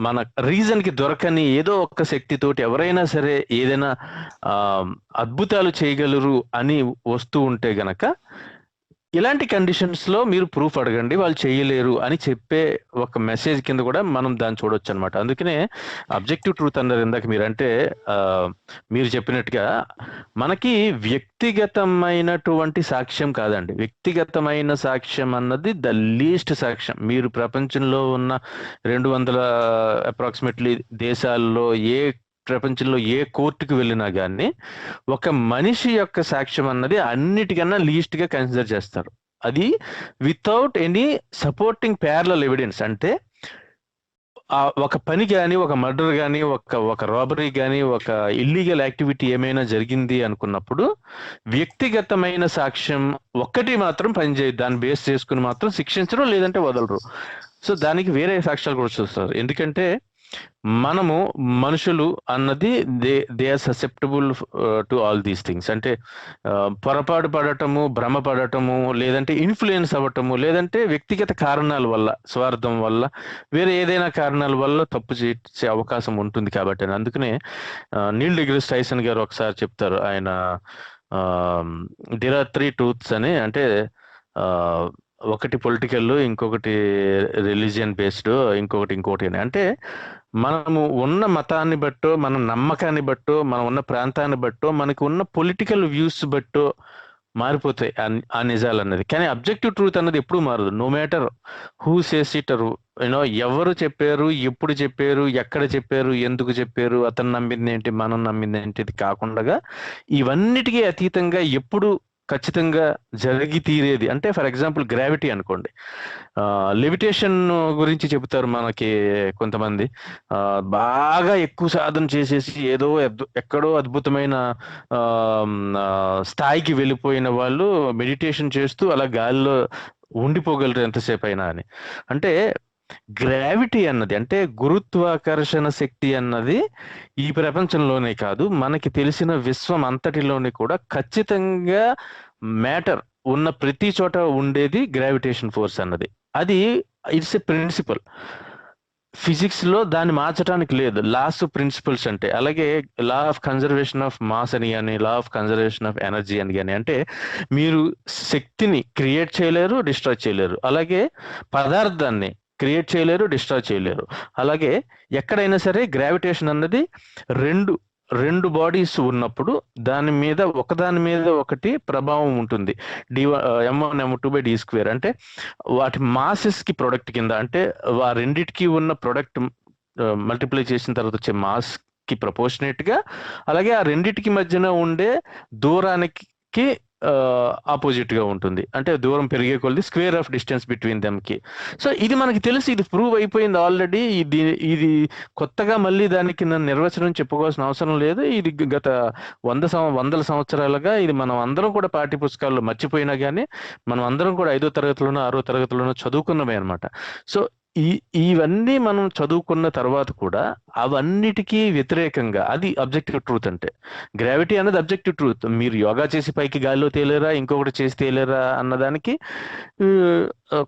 మన రీజన్ కి దొరకని ఏదో ఒక శక్తితోటి ఎవరైనా సరే ఏదైనా అద్భుతాలు చేయగలరు అని వస్తూ ఉంటే గనక ఇలాంటి కండిషన్స్ లో మీరు ప్రూఫ్ అడగండి, వాళ్ళు చేయలేరు అని చెప్పే ఒక మెసేజ్ కింద కూడా మనం దాన్ని చూడొచ్చు అనమాట. అందుకనే అబ్జెక్టివ్ ట్రూత్ అన్నారు ఇందాక మీరు. అంటే మీరు చెప్పినట్టుగా మనకి వ్యక్తిగతమైనటువంటి సాక్ష్యం కాదండి. వ్యక్తిగతమైన సాక్ష్యం అన్నది ద లీస్ట్ సాక్ష్యం. మీరు ప్రపంచంలో ఉన్న 200 అప్రాక్సిమేట్లీ దేశాల్లో ప్రపంచంలో ఏ కోర్టుకు వెళ్ళినా కానీ ఒక మనిషి యొక్క సాక్ష్యం అన్నది అన్నిటికన్నా లీస్ట్ గా కన్సిడర్ చేస్తారు. అది without any supporting parallel evidence. అంటే ఒక పని కానీ, ఒక మర్డర్ కానీ, ఒక రాబరీ కానీ, ఒక ఇల్లీగల్ యాక్టివిటీ ఏమైనా జరిగింది అనుకున్నప్పుడు వ్యక్తిగతమైన సాక్ష్యం ఒక్కటి మాత్రం పనిచేయదు. దాన్ని బేస్ చేసుకుని మాత్రం శిక్షించరు, లేదంటే వదలరు. సో దానికి వేరే సాక్ష్యాలు కూడా చూస్తారు. ఎందుకంటే మనము మనుషులు అన్నది they are susceptible to all these things. అంటే పొరపాటు పడటము, భ్రమ పడటము, లేదంటే ఇన్ఫ్లుయెన్స్ అవ్వటము, లేదంటే వ్యక్తిగత కారణాల వల్ల, స్వార్థం వల్ల, వేరే ఏదైనా కారణాల వల్ల తప్పు చేసే అవకాశం ఉంటుంది. కాబట్టి అందుకనే నీల్ డిగ్రీస్ టైసన్ గారు ఒకసారి చెప్తారు, ఆయన దేర్ ఆర్ 3 ట్రూత్స్ అని. అంటే ఒకటి పొలిటికల్, ఇంకొకటి రిలీజియన్ బేస్డ్, ఇంకొకటి అని. అంటే మనము ఉన్న మతాన్ని బట్టో, మన నమ్మకాన్ని బట్టో, మనం ఉన్న ప్రాంతాన్ని బట్టో, మనకు ఉన్న పొలిటికల్ వ్యూస్ బట్టో మారిపోతాయి ఆ నిజాలు అన్నది. కానీ అబ్జెక్టివ్ ట్రూత్ అన్నది ఎప్పుడు మారదు. No matter who says it, ఎవరు చెప్పారు, ఎప్పుడు చెప్పారు, ఎక్కడ చెప్పారు, ఎందుకు చెప్పారు, అతను నమ్మింది ఏంటి, మనం నమ్మింది ఏంటి, ఇది కాకుండా ఇవన్నిటికీ అతీతంగా ఎప్పుడు ఖచ్చితంగా జరిగి తీరేది. అంటే ఫర్ ఎగ్జాంపుల్ గ్రావిటీ అనుకోండి, లెవిటేషన్ గురించి చెబుతారు మనకి కొంతమంది. బాగా ఎక్కువ సాధన చేసేసి ఏదో ఎక్కడో అద్భుతమైన స్థాయికి వెళ్ళిపోయిన వాళ్ళు మెడిటేషన్ చేస్తూ అలా గాలిలో ఉండిపోగలరు ఎంతసేపు అయినా అని. అంటే గ్రావిటీ అన్నది, అంటే గురుత్వాకర్షణ శక్తి అన్నది ఈ ప్రపంచంలోనే కాదు, మనకి తెలిసిన విశ్వం అంతటిలోని కూడా ఖచ్చితంగా మ్యాటర్ ఉన్న ప్రతి చోట ఉండేది గ్రావిటేషన్ ఫోర్స్ అన్నది. అది ఇట్స్ ఎ ప్రిన్సిపల్. ఫిజిక్స్ లో దాన్ని మార్చడానికి లేదు. లాస్ ప్రిన్సిపల్స్ అంటే, అలాగే law of conservation of mass అని కానీ, law of conservation of energy అని కానీ. అంటే మీరు శక్తిని క్రియేట్ చేయలేరు, డిస్ట్రాయ్ చేయలేరు. అలాగే పదార్థాన్ని క్రియేట్ చేయలేరు, డిస్ట్రాయ్ చేయలేరు. అలాగే ఎక్కడైనా సరే గ్రావిటేషన్ అన్నది రెండు బాడీస్ ఉన్నప్పుడు దాని మీద ఒకదాని మీద ఒకటి ప్రభావం ఉంటుంది. m1 m2/d². అంటే వాటి మాసెస్ కి ప్రొడక్ట్ కింద, అంటే ఆ రెండిటికి ఉన్న ప్రొడక్ట్ మల్టిప్లై చేసిన తర్వాత వచ్చే మాస్ కి ప్రపోర్షనేట్ గా, అలాగే ఆ రెండిటికి మధ్యన ఉండే దూరానికి ఆపోజిట్ గా ఉంటుంది. అంటే దూరం పెరిగే కొలది square of distance between them కి. సో ఇది మనకి తెలిసి, ఇది ప్రూవ్ అయిపోయింది ఆల్రెడీ. ఇది కొత్తగా మళ్ళీ దానికి నిర్వచనం చెప్పుకోవాల్సిన అవసరం లేదు. ఇది గత వందల సంవత్సరాలుగా ఇది మనం అందరం కూడా పాఠ్య పుస్తకాల్లో మర్చిపోయినా కానీ మనం అందరం కూడా 5వ తరగతిలోనో 6వ తరగతిలోనో చదువుకున్నమే అనమాట. సో ఇవన్నీ మనం చదువుకున్న తర్వాత కూడా అవన్నిటికీ వ్యతిరేకంగా అది అబ్జెక్టివ్ ట్రూత్. అంటే గ్రావిటీ అనేది అబ్జెక్టివ్ ట్రూత్. మీరు యోగా చేసి పైకి గాలిలో తేలేరా, ఇంకొకటి చేసి తేలేరా అన్నదానికి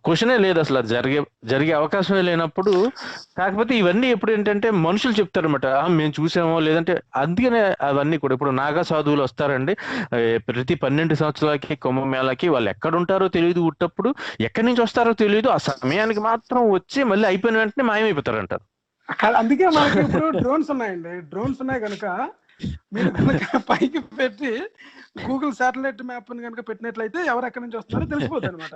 క్వశ్చనే లేదు అసలు. అది జరిగే అవకాశమే లేనప్పుడు. కాకపోతే ఇవన్నీ ఎప్పుడు ఏంటంటే మనుషులు చెప్తారనమాట, మేము చూసామో, లేదంటే అందుకనే అవన్నీ కూడా. ఇప్పుడు నాగా సాధువులు వస్తారండి ప్రతి 12 సంవత్సరాలకి కుంభమేళాకి. వాళ్ళు ఎక్కడ ఉంటారో తెలియదు, ఉట్టప్పుడు ఎక్కడి నుంచి వస్తారో తెలియదు, ఆ సమయానికి మాత్రం వచ్చి మళ్ళీ అయిపోయిన వెంటనే మాయమైపోతారంటారు. అందుకే మనకి ఇప్పుడు డ్రోన్స్ ఉన్నాయండి. డ్రోన్స్ ఉన్నాయి కనుక మీరు కనుక పైకి పెట్టి గూగుల్ శాటిలైట్ మ్యాప్ కనుక పెట్టినట్లయితే ఎవరు ఎక్కడి నుంచి వస్తున్నారో తెలిసిపోతుంది అనమాట.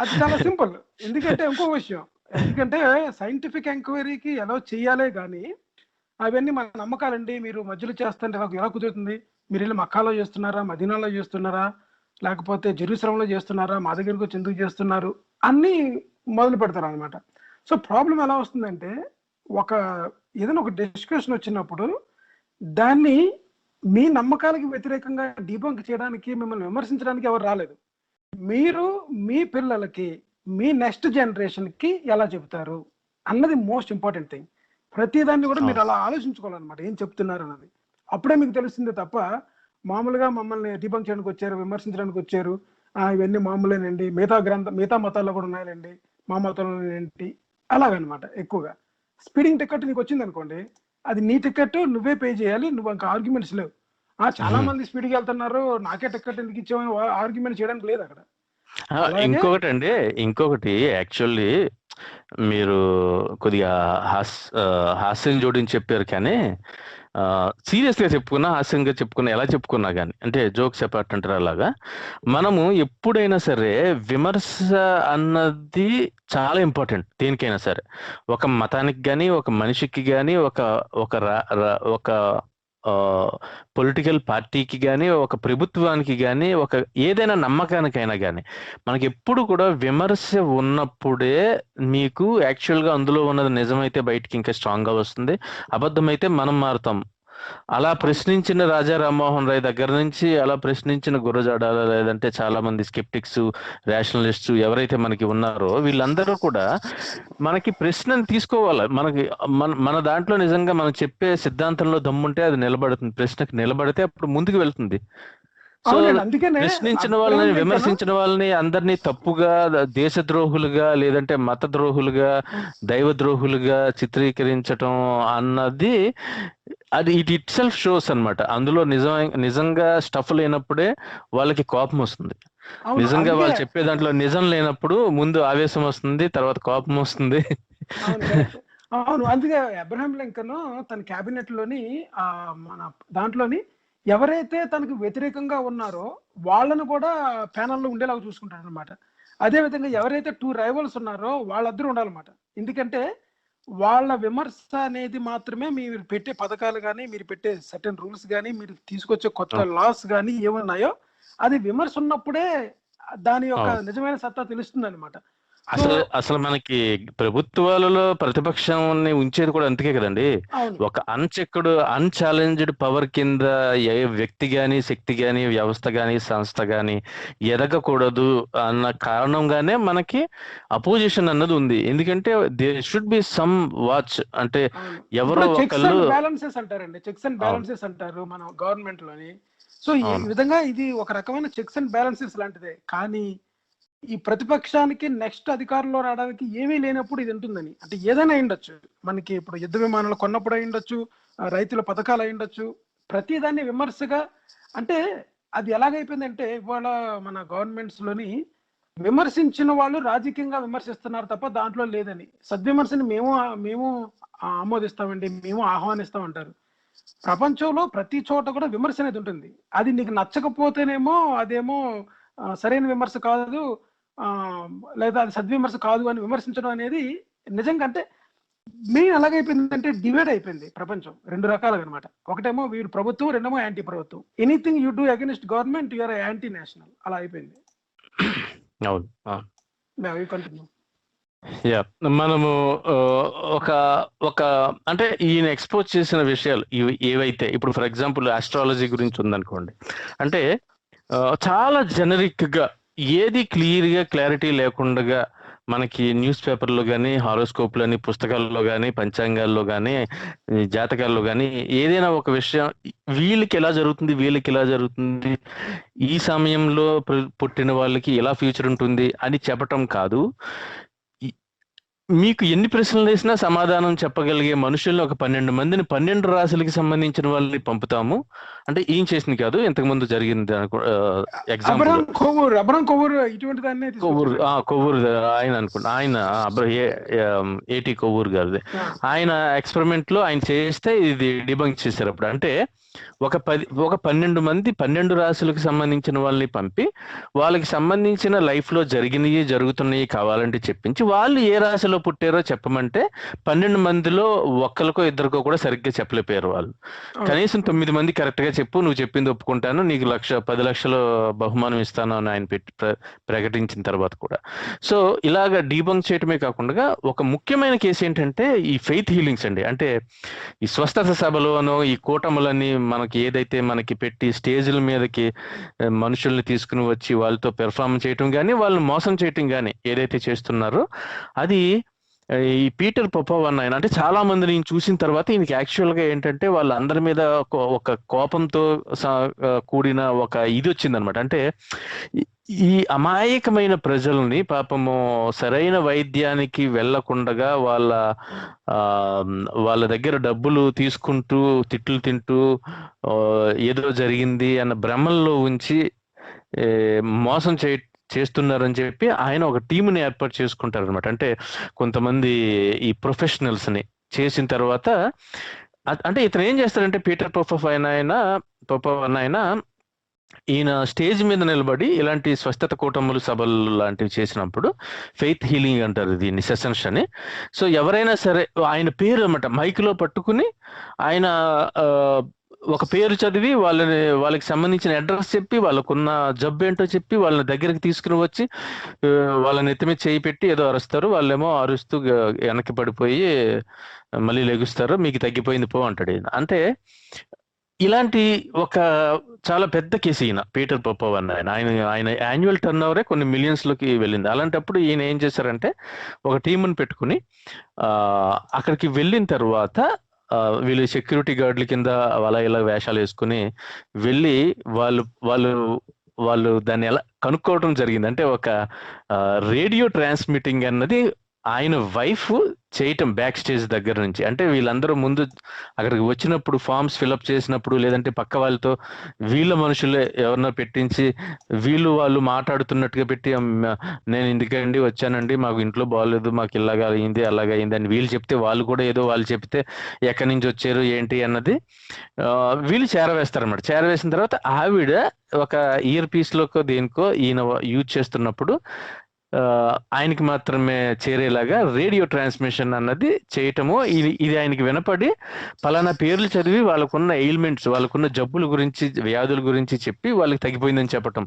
అది చాలా సింపుల్. ఎందుకంటే ఇంకో విషయం, ఎందుకంటే సైంటిఫిక్ ఎంక్వైరీకి ఎలా చేయాలే కానీ అవన్నీ మన నమ్మకాలండి. మీరు మధ్యలో చేస్తుంటే ఎలా కుదురుతుంది? మీరు వెళ్ళి మక్కాలో చేస్తున్నారా, మదీనాలో చేస్తున్నారా, లేకపోతే జెరూసలంలో చేస్తున్నారా, మా దగ్గరకు వచ్చి ఎందుకు చేస్తున్నారు అన్నీ మొదలు పెడతారు అనమాట. సో ప్రాబ్లం ఎలా వస్తుందంటే, ఏదైనా ఒక డిస్కషన్ వచ్చినప్పుడు దాన్ని మీ నమ్మకాలకి వ్యతిరేకంగా డీబంక్ చేయడానికి, మిమ్మల్ని విమర్శించడానికి ఎవరు రాలేదు. మీరు మీ పిల్లలకి, మీ నెక్స్ట్ జనరేషన్కి ఎలా చెబుతారు అన్నది మోస్ట్ ఇంపార్టెంట్ థింగ్. ప్రతిదాన్ని కూడా మీరు అలా ఆలోచించుకోవాలన్నమాట, ఏం చెప్తున్నారు అన్నది. అప్పుడే మీకు తెలుస్తుంది తప్ప మామూలుగా మమ్మల్ని డీబంక్ చేయడానికి వచ్చారు, విమర్శించడానికి వచ్చారు, ఇవన్నీ మామూలేనండి, మిగతా మతాల్లో కూడా ఉన్నాయండి, మా మతంలో ఏంటి అలాగనమాట. ఎక్కువగా స్పీడింగ్ టికెట్ నీకు వచ్చింది అనుకోండి, అది నీ టికెట్, నువ్వే పే చేయాలి, నువ్వు ఇంకా ఆర్గ్యుమెంట్స్ లేవు. చాలా మంది స్పీడ్గా వెళ్తున్నారు, నాకే టికెట్ ఎందుకు ఇచ్చామని ఆర్గ్యుమెంట్ చేయడానికి లేదు అక్కడ. ఇంకొకటి యాక్చువల్లీ మీరు కొద్దిగా హాస్యం జోడించి చెప్పారు, కానీ సీరియస్ గా చెప్పుకున్నా, హాస్యంగా చెప్పుకున్నా, ఎలా చెప్పుకున్నా కానీ, అంటే జోక్స్ అపార్ట్ అంటారు అలాగా, మనము ఎప్పుడైనా సరే విమర్శ అన్నది చాలా ఇంపార్టెంట్. దేనికైనా సరే, ఒక మతానికి కానీ, ఒక మనిషికి కానీ, ఒక పొలిటికల్ పార్టీకి కానీ, ఒక ప్రభుత్వానికి కానీ, ఒక ఏదైనా నమ్మకానికైనా కానీ, మనకి ఎప్పుడు కూడా విమర్శ ఉన్నప్పుడే మీకు యాక్చువల్గా అందులో ఉన్నది నిజమైతే బయటికి ఇంకా స్ట్రాంగ్ గా వస్తుంది, అబద్ధమైతే మనం మారుతాం. అలా ప్రశ్నించిన రాజా రామ్మోహన్ రాయ్ దగ్గర నుంచి, అలా ప్రశ్నించిన గురజాడ, లేదంటే చాలా మంది స్కెప్టిక్స్, రేషనలిస్ట్స్ ఎవరైతే మనకి ఉన్నారో వీళ్ళందరూ కూడా మనకి ప్రశ్నను తీసుకోవాలి. మన దాంట్లో నిజంగా మనం చెప్పే సిద్ధాంతంలో దమ్ముంటే అది నిలబడుతుంది, ప్రశ్నకి నిలబడితే అప్పుడు ముందుకు వెళ్తుంది. సో ప్రశ్నించిన వాళ్ళని, విమర్శించిన వాళ్ళని అందరినీ తప్పుగా, దేశద్రోహులుగా, లేదంటే మత ద్రోహులుగా, దైవ ద్రోహులుగా చిత్రీకరించటం అన్నది అది ఇట్ సెల్ఫ్ షోస్ అన్నమాట. అందులో నిజంగా స్టఫ్ లేనప్పుడే వాళ్ళకి కోపం వస్తుంది. నిజంగా వాళ్ళు చెప్పే దాంట్లో నిజం లేనప్పుడు ముందు ఆవేశం వస్తుంది, తర్వాత కోపం వస్తుంది. అవును, అందుకే అబ్రహాం లింకన్ తన క్యాబినెట్ లోని మన దాంట్లోని ఎవరైతే తనకు వ్యతిరేకంగా ఉన్నారో వాళ్ళను కూడా ప్యానల్లో ఉండేలాగా చూసుకుంటాడు అనమాట. అదే విధంగా ఎవరైతే 2 రైవల్స్ ఉన్నారో వాళ్ళిద్దరూ ఉండాలన్నమాట. ఎందుకంటే వాళ్ళ విమర్శ అనేది మాత్రమే మీరు పెట్టే పథకాలు కానీ, మీరు పెట్టే సర్టెన్ రూల్స్ కానీ, మీరు తీసుకొచ్చే కొత్త లాస్ కానీ ఏమున్నాయో అది విమర్శ ఉన్నప్పుడే దాని యొక్క నిజమైన సత్తా తెలుస్తుంది అనమాట. అసలు మనకి ప్రభుత్వాలలో ప్రతిపక్షాన్ని ఉంచేది కూడా అంతకే కదండి. ఒక అన్ఛాలెంజ్డ్ పవర్ కింద ఏ వ్యక్తి గాని, శక్తి గాని, వ్యవస్థ గాని, సంస్థ గాని ఎదగకూడదు అన్న కారణంగానే మనకి అపోజిషన్ అన్నది ఉంది. ఎందుకంటే there should be some watch, అంటే ఎవరో ఒకళ్ళు బ్యాలెన్సెస్ అంటారండి, చెక్స్ అండ్ బ్యాలెన్సెస్ అంటారు మన గవర్నమెంట్ లోని. సో ఈ విధంగా ఇది ఒక రకమైన చెక్స్ అండ్ బ్యాలెన్సెస్ లాంటిదే. కానీ ఈ ప్రతిపక్షానికి నెక్స్ట్ అధికారంలో రావడానికి ఏమీ లేనప్పుడు ఇది ఉంటుందని, అంటే ఏదైనా అయ్యుండొచ్చు. మనకి ఇప్పుడు యుద్ధ విమానాలు కొన్నప్పుడు అయ్యుండొచ్చు, రైతుల పథకాలు అయ్యుండొచ్చు, ప్రతిదాన్ని విమర్శగా. అంటే అది ఎలాగైపోయిందంటే ఇవాళ మన గవర్నమెంట్స్ లోని విమర్శించిన వాళ్ళు రాజకీయంగా విమర్శిస్తున్నారు తప్ప దాంట్లో లేదని. సద్విమర్శని మేము ఆమోదిస్తామండి, మేము ఆహ్వానిస్తామంటారు. ప్రపంచంలో ప్రతి చోట కూడా విమర్శ అనేది ఉంటుంది. అది నీకు నచ్చకపోతేనేమో అదేమో సరైన విమర్శ కాదు, లేదా అది సద్విమర్శ కాదు అని విమర్శించడం అనేది నిజంగా అంటే మెయిన్ ఎలాగైపోయిందంటే డివైడ్ అయిపోయింది ప్రపంచం 2 రకాలుగా అనమాట. ఒకటేమో వీడు ప్రభుత్వం, రెండేమో యాంటీ ప్రభుత్వం. Anything you do against government you are anti national, అలా అయిపోయింది. మనము ఒక అంటే ఈయన ఎక్స్పోజ్ చేసిన విషయాలు ఏవైతే ఇప్పుడు ఫర్ ఎగ్జాంపుల్ ఆస్ట్రాలజీ గురించి ఉందనుకోండి, అంటే చాలా జనరిక్ గా, ఏది క్లియర్ గా క్లారిటీ లేకుండా మనకి న్యూస్ పేపర్లో కానీ, హారోస్కోప్లని, పుస్తకాల్లో కానీ, పంచాంగాల్లో కానీ, జాతకాల్లో కానీ ఏదైనా ఒక విషయం వీళ్ళకి ఎలా జరుగుతుంది, ఈ సమయంలో పుట్టిన వాళ్ళకి ఎలా ఫ్యూచర్ ఉంటుంది అని చెప్పటం కాదు. మీకు ఎన్ని ప్రశ్నలు వేసినా సమాధానం చెప్పగలిగే మనుషుల్ని ఒక 12 మందిని 12 రాశులకి సంబంధించిన వాళ్ళని పంపుతాము. అంటే ఈయన చేసింది కాదు, ఇంతకుముందు జరిగింది ఎగ్జాంపుల్. అబ్రహం కొవ్వూరు ఇటువంటి దాన్నే కొవ్వూరు తీసుకొచ్చాడు. కొవ్వూరు ఆయన అనుకుంటా, ఆయన ఏటి కొవ్వూరు గారిది. ఆయన ఎక్స్పెరిమెంట్ లో ఆయన చేస్తే ఇది డిబంక్ చేశారు అప్పుడు. అంటే ఒక 12 మంది 12 రాశులకు సంబంధించిన వాళ్ళని పంపి వాళ్ళకి సంబంధించిన లైఫ్ లో జరిగినవి జరుగుతున్నాయి కావాలంటే చెప్పించి, వాళ్ళు ఏ రాశిలో పుట్టారో చెప్పమంటే 12 మందిలో ఒక్కరికో ఇద్దరికో కూడా సరిగ్గా చెప్పలేకపోయారు వాళ్ళు. కనీసం 9 మంది కరెక్ట్ గా చెప్పు, నువ్వు చెప్పింది ఒప్పుకుంటాను, నీకు 10 లక్షలు బహుమానం ఇస్తాను అని ఆయన ప్రకటించిన తర్వాత కూడా. సో ఇలాగ డీబంక్ చేయటమే కాకుండా ఒక ముఖ్యమైన కేసు ఏంటంటే ఈ ఫెయిత్ హీలింగ్స్ అండి. అంటే ఈ స్వస్థత సభలోనో ఈ కూటములని మనకి ఏదైతే మనకి పెట్టి స్టేజ్ల మీదకి మనుషుల్ని తీసుకుని వచ్చి వాళ్ళతో పెర్ఫార్మ్ చేయటం కానీ వాళ్ళని మోసం చేయటం కానీ ఏదైతే చేస్తున్నారో అది ఈ పీటర్ పొపోవన్ ఆయన, అంటే చాలా మంది నేను చూసిన తర్వాత ఈయనకి యాక్చువల్ గా ఏంటంటే వాళ్ళందరి మీద ఒక కోపంతో కూడిన ఒక ఇది వచ్చిందనమాట. అంటే ఈ అమాయకమైన ప్రజల్ని పాపము సరైన వైద్యానికి వెళ్లకుండగా వాళ్ళ దగ్గర డబ్బులు తీసుకుంటూ తిట్లు తింటూ ఏదో జరిగింది అన్న భ్రమల్లో ఉంచి మోసం చేస్తున్నారని చెప్పి ఆయన ఒక టీముని ఏర్పాటు చేసుకుంటారు అనమాట. అంటే కొంతమంది ఈ ప్రొఫెషనల్స్ ని చేసిన తర్వాత అంటే ఇతను ఏం చేస్తారంటే పీటర్ పొపోవన్ ఆయన ఈయన స్టేజ్ మీద నిలబడి ఇలాంటి స్వస్థత కూటములు సభలు లాంటివి చేసినప్పుడు ఫెయిత్ హీలింగ్ అంటారు దీన్ని, సెషన్స్ అని. సో ఎవరైనా సరే ఆయన పేరు అన్నమాట మైక్లో పట్టుకుని ఆయన ఒక పేరు చదివి వాళ్ళకి సంబంధించిన అడ్రస్ చెప్పి వాళ్ళకున్న జబ్బు ఏంటో చెప్పి వాళ్ళని దగ్గరికి తీసుకుని వచ్చి వాళ్ళని ఎత్తి మీద చేయి పెట్టి ఏదో అరుస్తారు, వాళ్ళేమో అరుస్తూ వెనక్కి పడిపోయి మళ్ళీ లెగుస్తారు, మీకు తగ్గిపోయింది పో అంటాడు. అంటే ఇలాంటి ఒక చాలా పెద్ద కేసు ఈయన పీటర్ పొపోవన్ ఆయన యాన్యువల్ టర్న్ ఓవరే కొన్ని మిలియన్స్ లోకి వెళ్ళింది. అలాంటప్పుడు ఈయన ఏం చేశారంటే ఒక టీముని పెట్టుకుని అక్కడికి వెళ్ళిన తర్వాత వీళ్ళు సెక్యూరిటీ గార్డుల కింద అలా ఇలా వేషాలు వేసుకుని వెళ్ళి వాళ్ళు దాన్ని ఎలా కనుక్కోవడం జరిగింది. అంటే ఒక రేడియో ట్రాన్స్మిటింగ్ అన్నది ఆయన వైఫ్ చేయటం బ్యాక్ స్టేజ్ దగ్గర నుంచి. అంటే వీళ్ళందరూ ముందు అక్కడికి వచ్చినప్పుడు ఫామ్స్ ఫిల్అప్ చేసినప్పుడు లేదంటే పక్క వాళ్ళతో వీళ్ళ మనుషులే ఎవరినో పెట్టించి వాళ్ళు మాట్లాడుతున్నట్టుగా పెట్టి నేను ఇందుకండి వచ్చానండి, మాకు ఇంట్లో బాగోలేదు, మాకు ఇలాగా అయింది అలాగా అయింది అని వీళ్ళు చెప్తే వాళ్ళు కూడా ఏదో వాళ్ళు చెప్తే ఎక్కడి నుంచి వచ్చారు ఏంటి అన్నది వీళ్ళు చేరవేస్తారన్నమాట. చేరవేసిన తర్వాత ఆవిడ ఒక ఇయర్ పీస్ లోకో దేనికో ఈయన యూజ్ చేస్తున్నప్పుడు ఆయనకి మాత్రమే చేరేలాగా రేడియో ట్రాన్స్మిషన్ అన్నది చేయటము, ఇది ఆయనకి వినపడి పలానా పేర్లు చదివి వాళ్ళకున్న ఎయిల్మెంట్స్ వాళ్ళకున్న జబ్బుల గురించి వ్యాధుల గురించి చెప్పి వాళ్ళకి తగ్గిపోయిందని చెప్పటం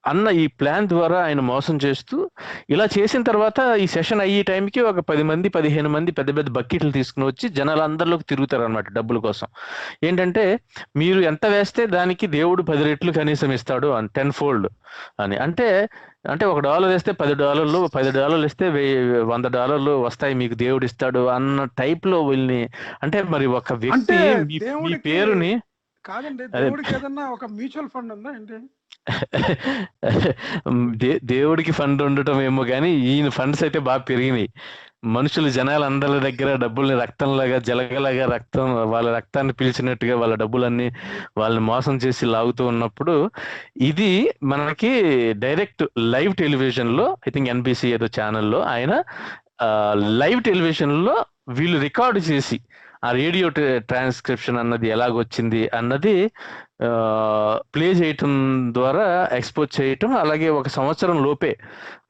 అన్న ఈ ప్లాన్ ద్వారా ఆయన మోసం చేస్తూ ఇలా చేసిన తర్వాత ఈ సెషన్ అయ్యే టైంకి ఒక 10 మంది 15 మంది పెద్ద పెద్ద బకెట్లు తీసుకుని వచ్చి జనాలందరిలోకి తిరుగుతారు అనమాట డబ్బుల కోసం. ఏంటంటే మీరు ఎంత వేస్తే దానికి దేవుడు 10 రెట్లు కనీసం ఇస్తాడు అని, 10-fold అని. అంటే $1 వేస్తే $10, $10 ఇస్తే $100 వస్తాయి మీకు దేవుడు ఇస్తాడు అన్న టైప్ లో వీళ్ళని. అంటే మరి ఒక వ్యక్తి మీ పేరుని కాదండి, దేవుడికి ఏదన్నా ఒక మ్యూచువల్ ఫండ్ ఉందా ఏంటి? దేవుడికి ఫండ్ ఉండటం ఏమో కానీ ఈయన ఫండ్స్ అయితే బాగా పెరిగినాయి. మనుషులు జనాలందరి దగ్గర డబ్బుల్ని రక్తంలాగా జలగలాగా వాళ్ళ రక్తాన్ని పీల్చినట్టుగా వాళ్ళ డబ్బులన్నీ వాళ్ళని మోసం చేసి లాగుతూ ఉన్నప్పుడు ఇది మనకి డైరెక్ట్ లైవ్ టెలివిజన్ లో, ఐ థింక్ NBC ఏదో ఛానల్లో ఆయన లైవ్ టెలివిజన్ లో వీళ్ళు రికార్డు చేసి ఆ రేడియో ట్రాన్స్క్రిప్షన్ అన్నది ఎలాగొచ్చింది అన్నది ప్లే చేయటం ద్వారా ఎక్స్పోజ్ చేయటం. అలాగే 1 సంవత్సరం లోపే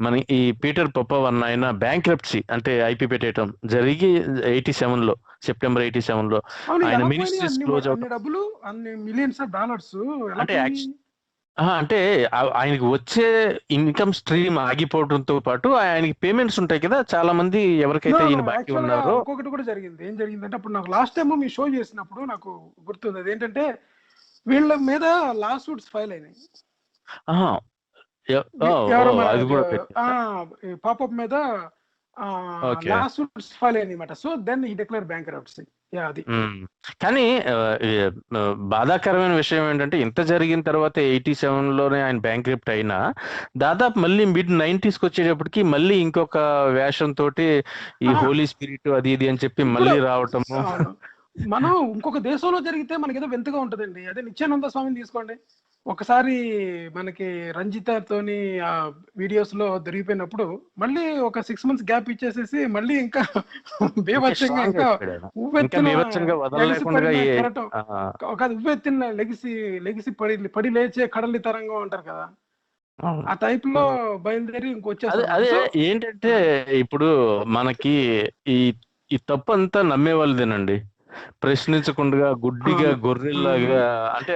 మన ఈ పీటర్ పొపోవన్ ఆయన బ్యాంక్రప్సీ అంటే IP పెట్టేయటం జరిగి 87లో సెప్టెంబర్ 87లో ఆయన మినిస్ట్రీస్ క్లోజ్ అవుట్. అంటే ఆయనకి వచ్చే ఇన్కమ్ స్ట్రీమ్ ఆగిపోవడంతో పాటు ఆయనకి పేమెంట్స్ ఉంటాయి కదా, చాలా మంది ఎవరికైతే ఈయన బాకీ ఉన్నారో. ఇంకొకటి కూడా జరిగింది. ఏం జరిగిందంటే అప్పుడు నాకు లాస్ట్ టైం మీ షో చేసినప్పుడు నాకు గుర్తుంది, అదేంటంటే వీళ్ళ మీద లా సూట్స్ ఫైల్ అయినాయి. పాపప్ మీద లా సూట్స్ ఫైల్ అయినాయి అన్నమాట. So then he declare bankruptcy. అది. కానీ బాధాకరమైన విషయం ఏంటంటే ఇంత జరిగిన తర్వాత 87లోనే ఆయన బ్యాంక్రిప్ట్ అయినా దాదాపు మళ్ళీ మిడ్ 90s వచ్చేటప్పటికి మళ్ళీ ఇంకొక వేషం తోటి ఈ హోలీ స్పిరిట్ అది ఇది అని చెప్పి మళ్ళీ రావటము. మనం ఇంకొక దేశంలో జరిగితే మనకి ఏదో వింతగా ఉంటదండి. అదే నిత్యానంద స్వామిని తీసుకోండి. ఒకసారి మనకి రంజితతోని ఆ వీడియోస్ లో దొరికిపోయినప్పుడు మళ్ళీ ఒక 6 months గ్యాప్ ఇచ్చేసేసి మళ్ళీ ఇంకా బేభత్సంగా ఇంకా ఉవ్వెత్తిన లెగిసి పడి లేచే కడలి తరంగం అంటారు కదా, ఆ టైప్ లో బయలుదేరి ఇంకొచ్చేది. అదే ఏంటంటే ఇప్పుడు మనకి ఈ తప్పు అంతా నమ్మే వాళ్ళదేనండి, ప్రశ్నించకుండా గుడ్డిగా గొర్రెల్లాగా అంటే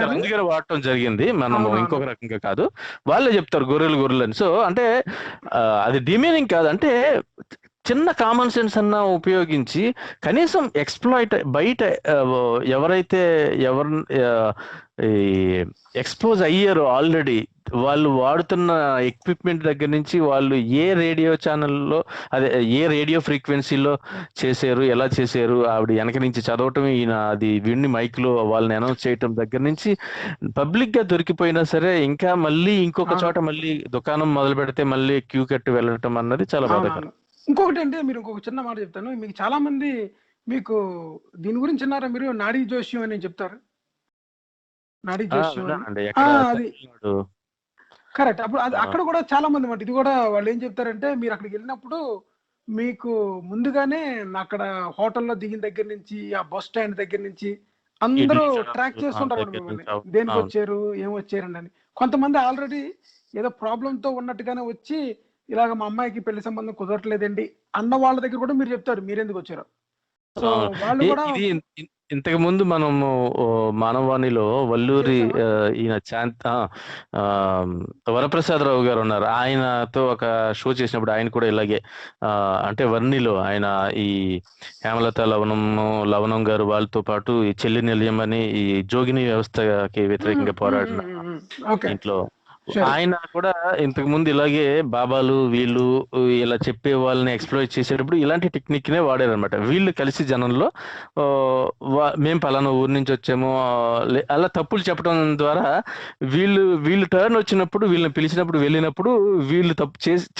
అందుకే వాడటం జరిగింది. మనము ఇంకొక రకంగా కాదు, వాళ్ళే చెప్తారు గొర్రెలు అని. సో అంటే అది డిమీనింగ్ కాదు, అంటే చిన్న కామన్ సెన్స్ అన్న ఉపయోగించి కనీసం ఎక్స్ప్లాయిట్ బయట ఎవరైతే ఎక్స్పోజ్ అయ్యారో ఆల్రెడీ వాళ్ళు వాడుతున్న ఎక్విప్మెంట్ దగ్గర నుంచి వాళ్ళు ఏ రేడియో ఛానల్లో అదే ఏ రేడియో ఫ్రీక్వెన్సీలో చేశారు, ఎలా చేశారు, ఆవిడ వెనక నుంచి చదవటం, ఈయన అది విన్ని మైక్లో వాళ్ళని అనౌన్స్ చేయటం దగ్గర నుంచి పబ్లిక్ గా దొరికిపోయినా సరే ఇంకా మళ్ళీ ఇంకొక చోట మళ్ళీ దుకాణం మొదలు పెడితే మళ్ళీ క్యూ కట్టి వెళ్ళటం అన్నది చాలా బాధాకరం. ఇంకొకటి అంటే మీరు ఇంకొక చిన్న మాట చెప్తాను. మీకు చాలా మంది మీకు దీని గురించి విన్నారా మీరు? నాడీ జోష్యం అని చెప్తారు. నాడీ జోష్యం అది కరెక్ట్. అప్పుడు అది అక్కడ కూడా చాలా మంది మాట ఇది కూడా వాళ్ళు ఏం చెప్తారంటే, మీరు అక్కడికి వెళ్ళినప్పుడు మీకు ముందుగానే అక్కడ హోటల్లో దిగిన దగ్గర నుంచి ఆ బస్ స్టాండ్ దగ్గర నుంచి అందరూ ట్రాక్ చేస్తుంటారు మిమ్మల్ని, దేనికి వచ్చారు, ఏం వచ్చారండి అని. కొంతమంది ఆల్రెడీ ఏదో ప్రాబ్లంతో ఉన్నట్టుగానే వచ్చి ఇలాగ మా అమ్మాయికి పెళ్లి సంబంధం కుదరట్లేదండి అన్న వాళ్ళ దగ్గర కూడా మీరు చెప్తారు మీరెందుకు వచ్చారో. సో వాళ్ళు కూడా ఇంతకు ముందు మనము మానవాణిలో వల్లూరి ఈయన వరప్రసాదరావు గారు ఉన్నారు, ఆయనతో ఒక షో చేసినప్పుడు ఆయన కూడా ఇలాగే అంటే వర్ణిలో ఆయన ఈ హేమలత లవణం గారు వాళ్ళతో పాటు ఈ చెల్లి నిలయం అని ఈ జోగిని వ్యవస్థకి వ్యతిరేకంగా పోరాడిన ఇంట్లో ఆయన కూడా ఇంతకు ముందు ఇలాగే బాబాలు వీళ్ళు ఇలా చెప్పే వాళ్ళని ఎక్స్ప్లోర్ చేసేటప్పుడు ఇలాంటి టెక్నిక్ నే వాడారనమాట. వీళ్ళు కలిసి జనంలో మేము పలానా ఊరి నుంచి వచ్చాము అలా తప్పులు చెప్పడం ద్వారా వీళ్ళు టర్న్ వచ్చినప్పుడు వీళ్ళని పిలిచినప్పుడు వెళ్ళినప్పుడు వీళ్ళు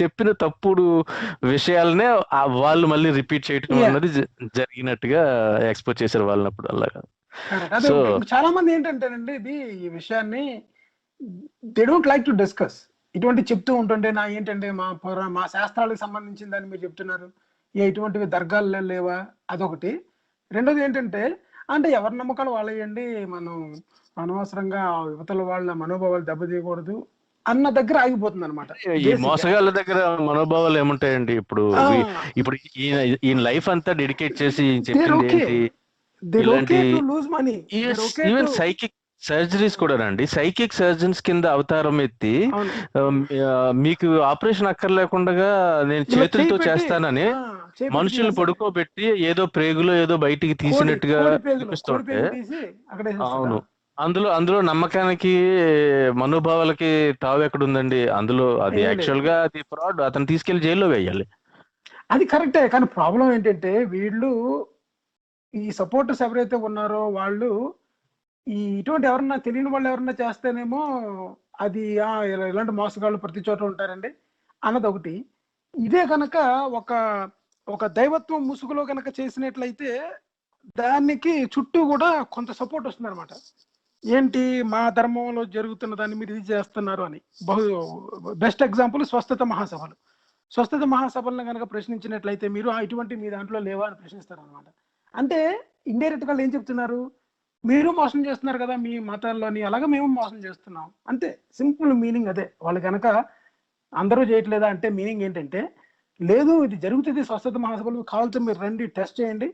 చెప్పిన తప్పుడు విషయాలనే వాళ్ళు మళ్ళీ రిపీట్ చేయటం అన్నది జరిగినట్టుగా ఎక్స్పోజ్ చేశారు వాళ్ళనప్పుడు. అలాగా సో చాలా మంది ఏంటంటేనండి ఇది ఈ విషయాన్ని they don't like to discuss. ఇటువంటి చెప్తూ ఉంటుంటే నా ఏంటంటే మా శాస్త్రాలకు సంబంధించిన దాన్ని మీరు చెప్తున్నారు, ఇటువంటివి దర్గాల్లో లేవా, అదొకటి. రెండోది ఏంటంటే అంటే ఎవరి నమ్మకాలు వాళ్ళేయండి, మనం అనవసరంగా యువతల వాళ్ళ మనోభావాలు దెబ్బతీయకూడదు అన్న దగ్గర ఆగిపోతుంది అనమాట. ఈ మోసగాళ్ళ దగ్గర మనోభావాలు ఏముంటాయండి? ఇప్పుడు ఈయన లైఫ్ అంతా డెడికేట్ చేసి చెప్పింది ఈవెన్ సైకిక్ సర్జరీస్ కూడా రండి, సైకిక్ సర్జన్స్ కింద అవతారం ఎత్తి మీకు ఆపరేషన్ అక్కర్లేకుండా నేను చేతులతో చేస్తానని మనుషుల్ని పడుకోబెట్టి ఏదో ప్రేగులో ఏదో బయటికి తీసినట్టుగా చూపిస్తుంటే అవును, అందులో నమ్మకానికి మనోభావాలకి తావు ఎక్కడుందండి? అందులో అది యాక్చువల్ గా అది ఫ్రాడ్, అతను తీసుకెళ్లి జైల్లో వేయాలి. అది కరెక్టే. కానీ ప్రాబ్లం ఏంటంటే వీళ్ళు ఈ సపోర్టర్స్ ఎవరైతే ఉన్నారో వాళ్ళు ఇటువంటి ఎవరన్నా తెలియని వాళ్ళు ఎవరన్నా చేస్తేనేమో అది ఇలాంటి మోసగాళ్ళు ప్రతి చోట ఉంటారండి అన్నది ఒకటి. ఇదే కనుక ఒక దైవత్వం ముసుగులో కనుక చేసినట్లయితే దానికి చుట్టూ కూడా కొంత సపోర్ట్ వస్తుంది అనమాట. ఏంటి మా ధర్మంలో జరుగుతున్న దాన్ని మీరు ఇది చేస్తున్నారు అని. బెస్ట్ ఎగ్జాంపుల్ స్వస్థత మహాసభలు. స్వస్థత మహాసభలను కనుక ప్రశ్నించినట్లయితే మీరు ఇటువంటి మీ దాంట్లో లేవా అని ప్రశ్నిస్తారు అనమాట. అంటే ఇండైరెక్ట్ గా ఏం చెప్తున్నారు, మీరు మోసం చేస్తున్నారు కదా మీ మతాల్లోని, అలాగే మేము మోసం చేస్తున్నాం అంతే. సింపుల్ మీనింగ్ అదే. వాళ్ళు కనుక అందరూ చేయట్లేదా అంటే మీనింగ్ ఏంటంటే లేదు ఇది జరుగుతుంది స్వస్థత మహాసభలు, కావాల్సి మీరు రండి టెస్ట్ చేయండి,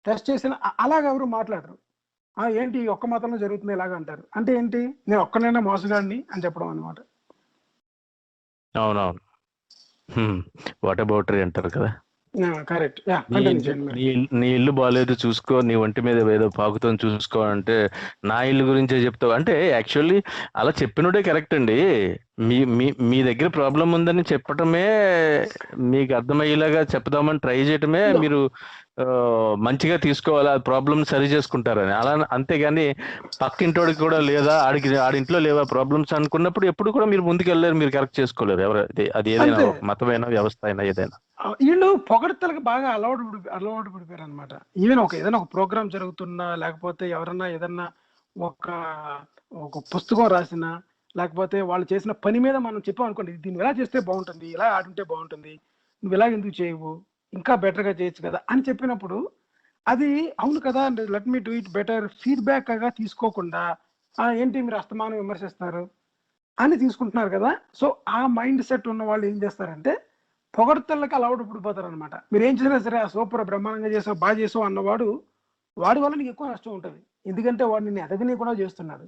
టెస్ట్ చేసిన అలాగ ఎవరు మాట్లాడరు. ఏంటి ఒక్క మతంలో జరుగుతుంది ఇలాగ అంటారు. అంటే ఏంటి, నేను ఒక్కనైనా మోసగాడిని అని చెప్పడం అనమాట. అవునవును, వాట్ అబౌట్ అంటారు కదా. కరెక్ట్. నీ ఇల్లు బాగాలేదు చూసుకో, నీ ఒంటి మీద ఏదో పాకుతో చూసుకో అంటే నా ఇల్లు గురించే చెప్తావు అంటే యాక్చువల్లీ అలా చెప్పినోడే కరెక్ట్ అండి. మీ మీ మీ దగ్గర ప్రాబ్లం ఉందని చెప్పటమే, మీకు అర్థమయ్యేలాగా చెప్దామని ట్రై చేయటమే మీరు మంచిగా తీసుకోవాలి, ఆ ప్రాబ్లం సరి చేసుకుంటారని. అలా అంతేగాని పక్కింటోడికి కూడా లేదా ఆడింట్లో లేవా ప్రాబ్లమ్స్ అనుకున్నప్పుడు ఎప్పుడు కూడా మీరు ముందుకు వెళ్ళలేరు, మీరు కరెక్ట్ చేసుకోలేరు. అది ఏదైనా అంతే. మతమైనా వ్యవస్థ అయినా ఏదైనా. వీళ్ళు పొగడతలకు బాగా అలవాటు పడిపోయారు అనమాట. ఈవెన్ ఏదైనా ఒక ప్రోగ్రామ్ జరుగుతున్నా, లేకపోతే ఎవరన్నా ఏదన్నా ఒక ఒక పుస్తకం రాసినా, లేకపోతే వాళ్ళు చేసిన పని మీద మనం చెప్పాం అనుకోండి, దీన్ని ఇలా చేస్తే బాగుంటుంది, ఇలా ఆడుంటే బాగుంటుంది, నువ్వు ఇలా ఎందుకు చేయవు, ఇంకా బెటర్గా చేయొచ్చు కదా అని చెప్పినప్పుడు అది అవును కదా, let me do it better feedback గా తీసుకోకుండా ఏంటి మీరు అస్తమానం విమర్శిస్తున్నారు అని తీసుకుంటున్నారు కదా. సో ఆ మైండ్ సెట్ ఉన్న వాళ్ళు ఏం చేస్తారంటే పొగడ్తలకి అలవాటు పడిపోతారు అనమాట. మీరు ఏం చేసినా సరే, ఆ సూపర్ బ్రహ్మాండంగా చేసావు, బాగా చేసావు అన్నవాడు వాడి వల్ల నీకు ఎక్కువ నష్టం ఉంటుంది. ఎందుకంటే వాడు నిన్ను ఎదగని కూడా చేస్తున్నాడు.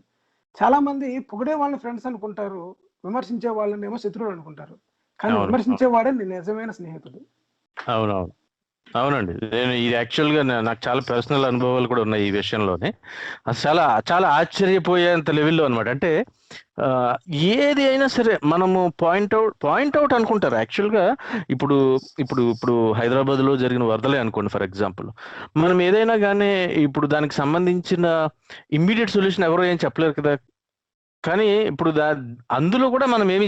చాలా మంది పొగిడే వాళ్ళని ఫ్రెండ్స్ అనుకుంటారు, విమర్శించే వాళ్ళని ఏమో శత్రువులు అనుకుంటారు. కానీ విమర్శించేవాడే నిజమైన స్నేహితుడు. అవునవును, అవునండి. నేను ఇది యాక్చువల్గా నాకు చాలా పర్సనల్ అనుభవాలు కూడా ఉన్నాయి ఈ విషయంలోనే. అది చాలా చాలా ఆశ్చర్యపోయేంత లెవెల్లో అనమాట. అంటే ఏది అయినా సరే మనము పాయింట్ అవుట్ అనుకుంటారు. యాక్చువల్గా ఇప్పుడు ఇప్పుడు ఇప్పుడు హైదరాబాద్లో జరిగిన వరదలే అనుకోండి ఫర్ ఎగ్జాంపుల్. మనం ఏదైనా కానీ ఇప్పుడు దానికి సంబంధించిన ఇమ్మీడియట్ సొల్యూషన్ ఎవరో ఏం చెప్పలేరు కదా. కానీ ఇప్పుడు అందులో కూడా మనం ఏమి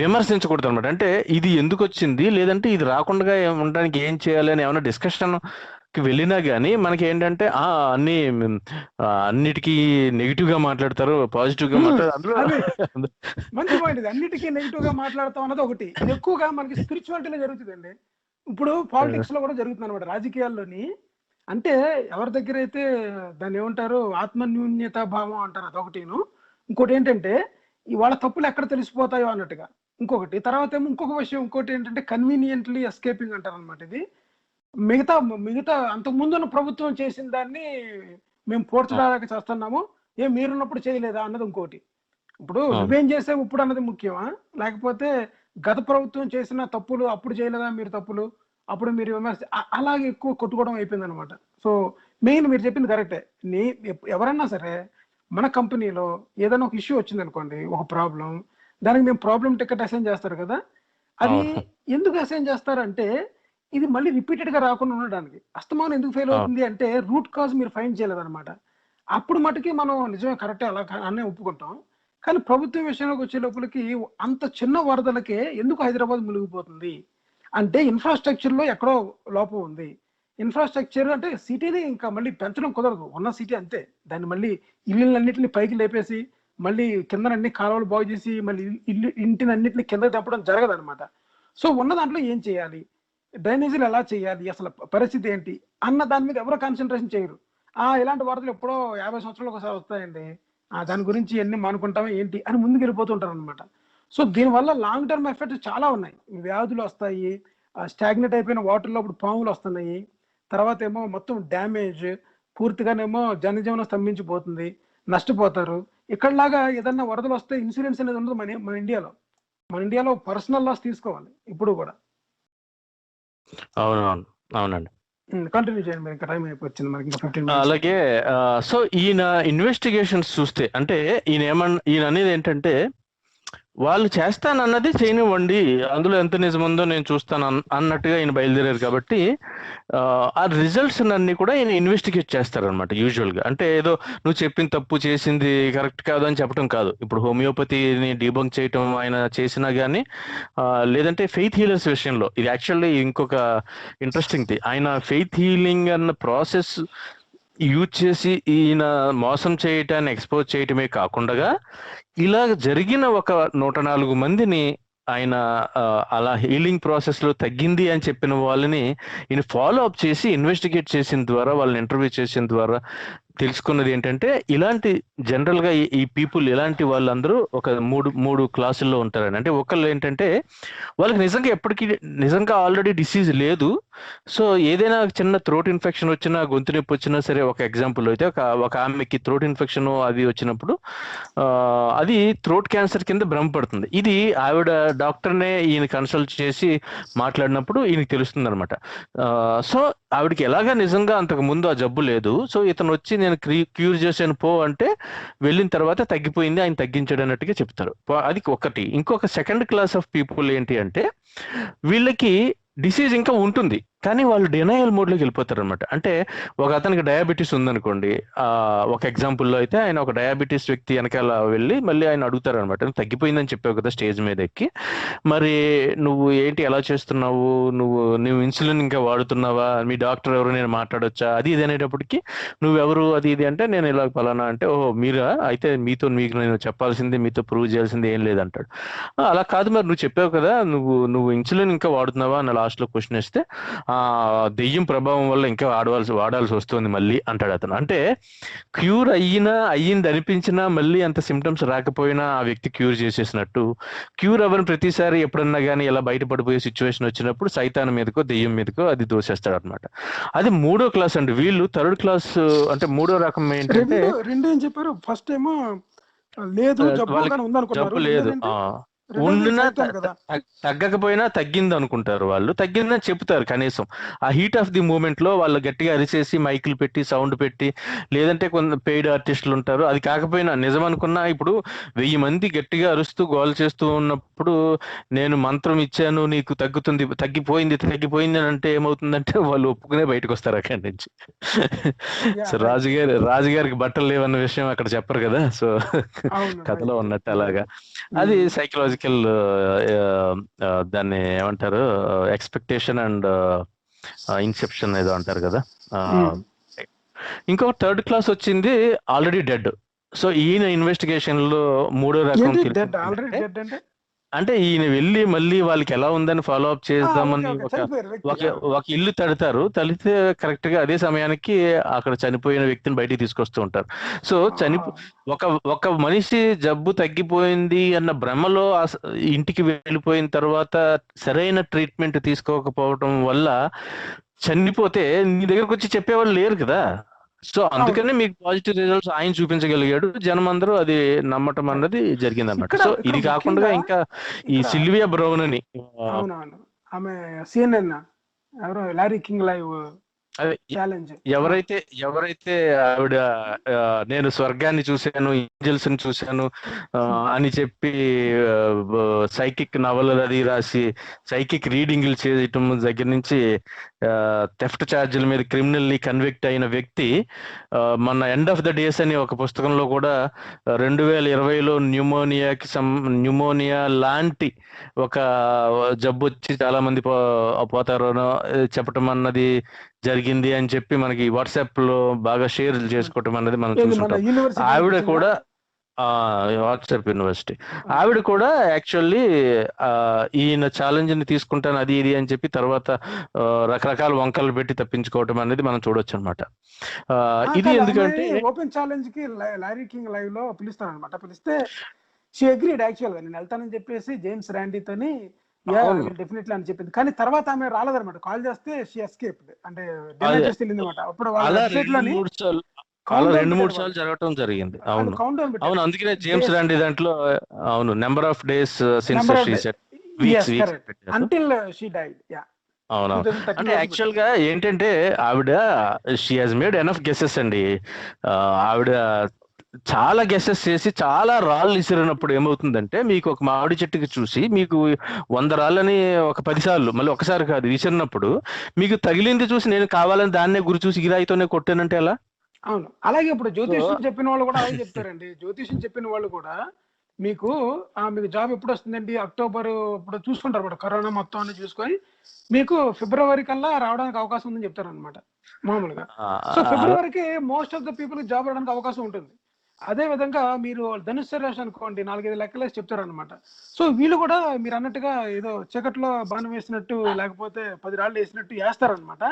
విమర్శించకూడదు అనమాట. అంటే ఇది ఎందుకు వచ్చింది, లేదంటే ఇది రాకుండా ఉండడానికి ఏం చేయాలి అని ఏమైనా డిస్కషన్కి వెళ్ళినా కానీ మనకి ఏంటంటే అన్నిటికీ నెగిటివ్ గా మాట్లాడతారు, పాజిటివ్ గా మాట్లాడతారు. మంచి పాయింట్ ఇది. అన్నిటికీ నెగిటివ్ గా మాట్లాడతాం అన్నది ఒకటి. ఇది ఎక్కువగా మనకి స్పిరిచువాలిటీలో జరుగుతుందండి. ఇప్పుడు పాలిటిక్స్ లో కూడా జరుగుతుంది అనమాట, రాజకీయాల్లోని. అంటే ఎవరి దగ్గర అయితే దాన్ని ఏమంటారు, ఆత్మన్యూన్యత భావం అంటారు, అదొకటిను. ఇంకోటి ఏంటంటే వాళ్ళ తప్పులు ఎక్కడ తెలిసిపోతాయో అన్నట్టుగా ఇంకొకటి. తర్వాత ఏమో ఇంకొక విషయం, ఇంకోటి ఏంటంటే కన్వీనియంట్లీ ఎస్కేపింగ్ అంటారు అనమాట. ఇది మిగతా అంతకుముందు ఉన్న ప్రభుత్వం చేసిన దాన్ని మేము పోడ్చడానికి చేస్తున్నాము, మీరున్నప్పుడు చేయలేదా అన్నది ఇంకోటి. ఇప్పుడు నువ్వేం చేసావు ఇప్పుడు అన్నది ముఖ్యమా, లేకపోతే గత ప్రభుత్వం చేసిన తప్పులు అప్పుడు చేయలేదా మీరు తప్పులు, అప్పుడు మీరు విమర్శ అలాగే ఎక్కువ కొట్టుకోవడం అయిపోయింది అనమాట. సో మెయిన్ మీరు చెప్పింది కరెక్టే. ఎవరన్నా సరే మన కంపెనీలో ఏదైనా ఒక ఇష్యూ వచ్చింది అనుకోండి, ఒక ప్రాబ్లం, దానికి మేము ప్రాబ్లం టికెట్ అసైన్ చేస్తారు కదా. అది ఎందుకు అసైన్ చేస్తారంటే ఇది మళ్ళీ రిపీటెడ్ గా రాకుండా ఉండడానికి. అస్తమానం ఎందుకు ఫెయిల్ అవుతుంది అంటే రూట్ కాజ్ మీరు ఫైండ్ చేయలేదన్నమాట. అప్పుడు మటుకి మనం నిజమే కరెక్టే అలా అనే ఒప్పుకుంటాం. కానీ ప్రభుత్వం విషయంలోకి వచ్చే లోపలికి అంత చిన్న వరదలకే ఎందుకు హైదరాబాద్ మునిగిపోతుంది అంటే ఇన్ఫ్రాస్ట్రక్చర్ లో ఎక్కడో లోపం ఉంది. ఇన్ఫ్రాస్ట్రక్చర్ అంటే సిటీని ఇంకా మళ్ళీ పెంచడం కుదరదు, ఉన్న సిటీ అంతే. దాన్ని మళ్ళీ ఇల్లులన్నింటినీ పైకి లేపేసి మళ్ళీ కిందనన్ని కాలువలు బాగు చేసి మళ్ళీ ఇంటిని అన్నింటినీ కింద తెంపడం జరగదు అనమాట. సో ఉన్న దాంట్లో ఏం చేయాలి, డ్రైనేజీలు ఎలా చేయాలి, అసలు పరిస్థితి ఏంటి అన్న దాని మీద ఎవరో కాన్సన్ట్రేషన్ చేయరు. ఇలాంటి వరదలు ఎప్పుడో 50 సంవత్సరాలకు ఒకసారి వస్తాయండి, దాని గురించి ఎన్ని మానుకుంటామో ఏంటి అని ముందుకు వెళ్ళిపోతుంటారు అనమాట. సో దీనివల్ల లాంగ్ టర్మ్ ఎఫెక్ట్స్ చాలా ఉన్నాయి. వ్యాధులు వస్తాయి, స్టాగ్నెట్ అయిపోయిన వాటర్లో ఇప్పుడు పాములు వస్తున్నాయి, తర్వాత ఏమో మొత్తం డ్యామేజ్, పూర్తిగానేమో జనజీవనం స్తంభించిపోతుంది, నష్టపోతారు. ఇక్కడలాగా ఏదన్నా వరదలు వస్తే ఇన్సూరెన్స్ అనేది ఉండదు మన ఇండియాలో పర్సనల్ లాస్ తీసుకోవాలి ఇప్పుడు కూడా. అవునండి. కంటిన్యూ చేయండి, ఇంకా టైం అయిపోయింది మనకి, ఇంకా 15 minutes. అలాగే సో ఈయన ఇన్వెస్టిగేషన్స్ చూస్తే అంటే ఈయన అనేది ఏంటంటే వాళ్ళు చేస్తానన్నది చేయనివ్వండి, అందులో ఎంత నిజముందో నేను చూస్తాను అన్నట్టుగా ఈయన బయలుదేరారు. కాబట్టి ఆ రిజల్ట్స్ అన్ని కూడా ఈయన ఇన్వెస్టిగేట్ చేస్తారనమాట యూజువల్గా. అంటే ఏదో నువ్వు చెప్పిన తప్పు చేసింది కరెక్ట్ కాదు అని చెప్పడం కాదు. ఇప్పుడు హోమియోపతిని డీబంక్ చేయటం ఆయన చేసినా కానీ, లేదంటే ఫెయిత్ హీలర్స్ విషయంలో ఇది యాక్చువల్లీ ఇంకొక ఇంట్రెస్టింగ్ థింగ్. ఆయన ఫెయిత్ హీలింగ్ అన్న ప్రాసెస్ యూజ్ చేసి ఈయన మోసం చేయటాన్ని ఎక్స్పోజ్ చేయటమే కాకుండా ఇలా జరిగిన ఒక 104 మందిని ఆయన అలా హీలింగ్ ప్రాసెస్ లో తగ్గింది అని చెప్పిన వాళ్ళని ఈయన ఫాలో అప్ చేసి ఇన్వెస్టిగేట్ చేసిన ద్వారా, వాళ్ళని ఇంటర్వ్యూ చేసిన ద్వారా తెలుసుకున్నది ఏంటంటే ఇలాంటి జనరల్ గా ఈ పీపుల్ ఇలాంటి వాళ్ళందరూ ఒక మూడు క్లాసుల్లో ఉంటారని. అంటే ఒకళ్ళు ఏంటంటే వాళ్ళకి నిజంగా ఆల్రెడీ డిసీజ్ లేదు, సో ఏదైనా చిన్న థ్రోట్ ఇన్ఫెక్షన్ వచ్చినా, గొంతు నొప్పి వచ్చినా సరే, ఒక ఎగ్జాంపుల్ అయితే ఒక ఆమెకి థ్రోట్ ఇన్ఫెక్షన్ అది వచ్చినప్పుడు అది థ్రోట్ క్యాన్సర్ కింద భ్రమపడుతుంది. ఇది ఆవిడ డాక్టర్నే ఈయన కన్సల్ట్ చేసి మాట్లాడినప్పుడు ఈయనకి తెలుస్తుంది అనమాట. సో ఆవిడకి ఎలాగా నిజంగా అంతకు ముందు ఆ జబ్బు లేదు. సో ఇతను వచ్చి నేను క్యూర్ చేశాను పో అంటే వెళ్ళిన తర్వాత తగ్గిపోయింది, ఆయన తగ్గించాడు అన్నట్టుగా చెప్తారు. అది ఒకటి. ఇంకొక సెకండ్ క్లాస్ ఆఫ్ పీపుల్ ఏంటి అంటే వీళ్ళకి డిసీజ్ ఇంకా ఉంటుంది కానీ వాళ్ళు డినయల్ మోడ్లోకి వెళ్ళిపోతారు అనమాట. అంటే ఒక అతనికి డయాబెటీస్ ఉందనుకోండి, ఒక ఎగ్జాంపుల్లో అయితే ఆయన ఒక డయాబెటీస్ వ్యక్తి వెనకాల వెళ్ళి మళ్ళీ ఆయన అడుగుతారు అనమాట, తగ్గిపోయిందని చెప్పావు కదా స్టేజ్ మీద ఎక్కి, మరి నువ్వు ఏంటి ఎలా చేస్తున్నావు, నువ్వు ఇన్సులిన్ ఇంకా వాడుతున్నావా, మీ డాక్టర్ ఎవరు, నేను మాట్లాడొచ్చా, అది ఇది అనేటప్పటికి నువ్వెవరు అది ఇది అంటే నేను ఇలా పలానా అంటే, ఓహో మీరా, అయితే మీకు నేను చెప్పాల్సింది, మీతో ప్రూవ్ చేయాల్సింది ఏం లేదంటాడు. అలా కాదు, మరి నువ్వు చెప్పావు కదా నువ్వు ఇన్సులిన్ ఇంకా వాడుతున్నావా అన్న లాస్ట్లో క్వశ్చన్ ఇస్తే దెయ్యం ప్రభావం వల్ల ఇంకా వాడాల్సి వస్తుంది మళ్ళీ అంటాడు అతను. అంటే క్యూర్ అయ్యింది అనిపించినా మళ్ళీ అంత సిమ్టమ్స్ రాకపోయినా ఆ వ్యక్తి క్యూర్ చేసేసినట్టు, క్యూర్ అవ్వని ప్రతిసారి ఎప్పుడన్నా కానీ ఇలా బయటపడిపోయే సిచ్యువేషన్ వచ్చినప్పుడు సైతాన్ మీదకో దెయ్యం మీదకో అది దోసేస్తాడు అనమాట. అది 3వ క్లాస్ అండి. వీళ్ళు 3rd క్లాస్ అంటే 3వ రకం ఏంటంటే రెండు ఏం చెప్పారు, ఫస్ట్ ఏమో లేదు జబ్బు లేదు, ఉండినా తగ్గకపోయినా తగ్గింది అనుకుంటారు, వాళ్ళు తగ్గిందని చెప్తారు. కనీసం ఆ హీట్ ఆఫ్ ది మూమెంట్ లో వాళ్ళు గట్టిగా అరిచేసి మైకులు పెట్టి సౌండ్ పెట్టి, లేదంటే కొంత పెయిడ్ ఆర్టిస్టులు ఉంటారు, అది కాకపోయినా నిజం అనుకున్నా, ఇప్పుడు 1000 మంది గట్టిగా అరుస్తూ గోల్ చేస్తూ ఉన్నప్పుడు నేను మంత్రం ఇచ్చాను నీకు తగ్గిపోయింది అని అంటే ఏమవుతుందంటే వాళ్ళు ఒప్పుకునే బయటకు వస్తారు అక్కడి నుంచి. సో రాజుగారికి బట్టలు లేవన్న విషయం అక్కడ చెప్పరు కదా, సో కథలో ఉన్నట్టు అలాగా అది సైకలాజికల్ దాన్ని ఏమంటారు, ఎక్స్పెక్టేషన్ అండ్ ఇన్సెప్షన్ ఏదో అంటారు కదా. ఇంకొక 3rd క్లాస్ వచ్చింది ఆల్రెడీ డెడ్. సో ఈయన ఇన్వెస్టిగేషన్ లో 3వ రకం అంటే ఈయన వెళ్ళి మళ్ళీ వాళ్ళకి ఎలా ఉందని ఫాలో అప్ చేద్దామని ఒక ఇల్లు తడితే కరెక్ట్ గా అదే సమయానికి అక్కడ చనిపోయిన వ్యక్తిని బయటికి తీసుకొస్తూ ఉంటారు. సో ఒక మనిషి జబ్బు తగ్గిపోయింది అన్న భ్రమలో ఇంటికి వెళ్ళిపోయిన తర్వాత సరైన ట్రీట్మెంట్ తీసుకోకపోవడం వల్ల చనిపోతే నీ దగ్గరకు వచ్చి చెప్పేవాళ్ళు లేరు కదా. సో అందుకనే మీకు పాజిటివ్ రిజల్ట్స్ ఆయన చూపించగలిగాడు, జనం అందరూ అది నమ్మటం అన్నది జరిగింది అన్నమాట. సో ఇది కాకుండా ఇంకా ఈ సిల్వియా బ్రౌన్ అని ఆమె CNN ఎవరో లారీ కింగ్ లైవ్ ఎవరైతే ఆవిడ నేను స్వర్గాన్ని చూశాను, ఏంజల్స్ ని చూశాను అని చెప్పి సైకిక్ నవలలు అది రాసి సైకిక్ రీడింగ్లు చేయటం దగ్గర నుంచి థెఫ్ట్ ఛార్జీల మీద క్రిమినల్లీ కన్విక్ట్ అయిన వ్యక్తి మన ఎండ్ ఆఫ్ ద డేస్ అని ఒక పుస్తకంలో కూడా 2020లో న్యూమోనియా లాంటి ఒక జబ్బు వచ్చి చాలా మంది పోతారనో చెప్పటం అన్నది జరిగింది అని చెప్పి మనకి వాట్సాప్ లో బాగా షేర్ చేసుకోవటం అన్నది మనం చూసుకుంటాం. ఆవిడ కూడా వాట్సాప్ యూనివర్సిటీ ఆవిడ కూడా యాక్చువల్లీ ఈయన ఛాలెంజ్ ని తీసుకుంటాను అది ఇది అని చెప్పి తర్వాత రకరకాల వంకలు పెట్టి తప్పించుకోవటం అనేది మనం చూడొచ్చు అనమాట. ఇది ఎందుకంటే ఓపెన్ ఛాలెంజ్ కి లారీ కింగ్ లైవ్ లో పిలుస్తాను అనమాట. పిలిస్తే షీ అగ్రీడ్ యాక్చువల్ గా, నేను వెళ్తానని చెప్పేసి జేమ్స్ ర్యాండీతోని డెఫినెట్లీ అని చెప్పింది. కానీ తర్వాత ఆమె రాలేదన్నమాట, కాల్ చేస్తే షీ ఎస్కేప్డ్, అంటే వెళ్ళింది అనమాట. అప్పుడు అలా 2-3 సార్లు జరగటం జరిగింది. అవును అందుకనే జేమ్స్ రాండీ దాంట్లో అవును number of days since she said weeks until she died. అవును అంటే యాక్చువల్ గా ఏంటంటే ఆవిడ she has made enough guesses అండి. ఆవిడ చాలా గెసెస్ చేసి చాలా రాళ్ళు విసిరినప్పుడు ఏమవుతుందంటే, మీకు ఒక మామిడి చెట్టుకి చూసి మీకు 100 రాళ్ళని ఒక 10 సార్లు మళ్ళీ ఒకసారి కాదు విసిరినప్పుడు మీకు తగిలింది చూసి నేను కావాలని దాన్నే గురి చూసి గిరాయితోనే కొట్టానంటే ఎలా? అవును, అలాగే ఇప్పుడు జ్యోతిష్యం చెప్పిన వాళ్ళు కూడా అలాగే చెప్తారండి. జ్యోతిష్యం చెప్పిన వాళ్ళు కూడా మీకు జాబ్ ఎప్పుడు వస్తుందండి, అక్టోబర్ ఇప్పుడు చూసుకుంటారు కూడా, కరోనా మొత్తం అన్ని చూసుకొని మీకు ఫిబ్రవరి కల్లా రావడానికి అవకాశం ఉందని చెప్తారు అనమాట మామూలుగా. సో ఫిబ్రవరికి most of the people job రావడానికి అవకాశం ఉంటుంది. అదే విధంగా మీరు ధనుస్సు రాశి అనుకోండి, 4-5 లెక్కలేసి చెప్తారు అనమాట. సో వీళ్ళు కూడా మీరు అన్నట్టుగా ఏదో చీకట్లో బాణం వేసినట్టు లేకపోతే 10 రాళ్ళు వేసినట్టు వేస్తారనమాట.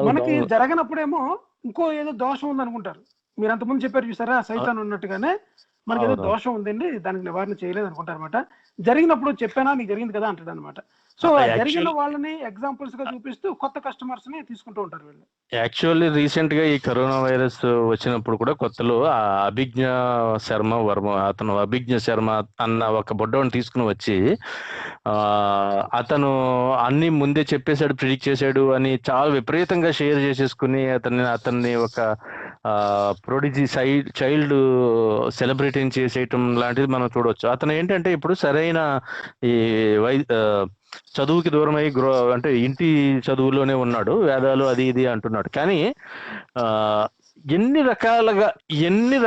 మనకి జరగనప్పుడేమో ఇంకో ఏదో దోషం ఉంది అనుకుంటారు. మీరు అంతకుముందు చెప్పారు చూసారా, సైతాన్ ఉన్నట్టుగానే మనకి ఏదో అవును. దోషం ఉందండి, దానికి నివారణ చేయలేదు అనుకుంటారనమాట. జరిగినప్పుడు చెప్పానా నీకు జరిగింది కదా అంటాడు అనమాట. సో జరిగిన యాక్చువల్ వాళ్ళని ఎగ్జాంపుల్స్ గా చూపిస్తూ కొత్త కస్టమర్స్ ని తీసుకుంటూ ఉంటారు వీళ్ళు. యాక్చువల్లీ రీసెంట్ గా ఈ కరోనా వైరస్ వచ్చినప్పుడు కూడా కొత్తలో ఆ అభిజ్ఞ అభిజ్ఞ శర్మ అన్న ఒక బొడ్డోని తీసుకుని వచ్చి ఆ అతను అన్ని ముందే చెప్పేశాడు, ప్రిడిక్ట్ చేశాడు అని చాలా విపరీతంగా షేర్ చేసేసుకుని అతన్ని ఒక ప్రొడిజీ చైల్డ్ సెలబ్రిటీని చేసేయటం లాంటిది మనం చూడవచ్చు. అతను ఏంటంటే ఇప్పుడు సరైన ఈ చదువుకి దూరమై అంటే ఇంటి చదువులోనే ఉన్నాడు, వేదాలు అది ఇది అంటున్నాడు. కానీ ఆ ఎన్ని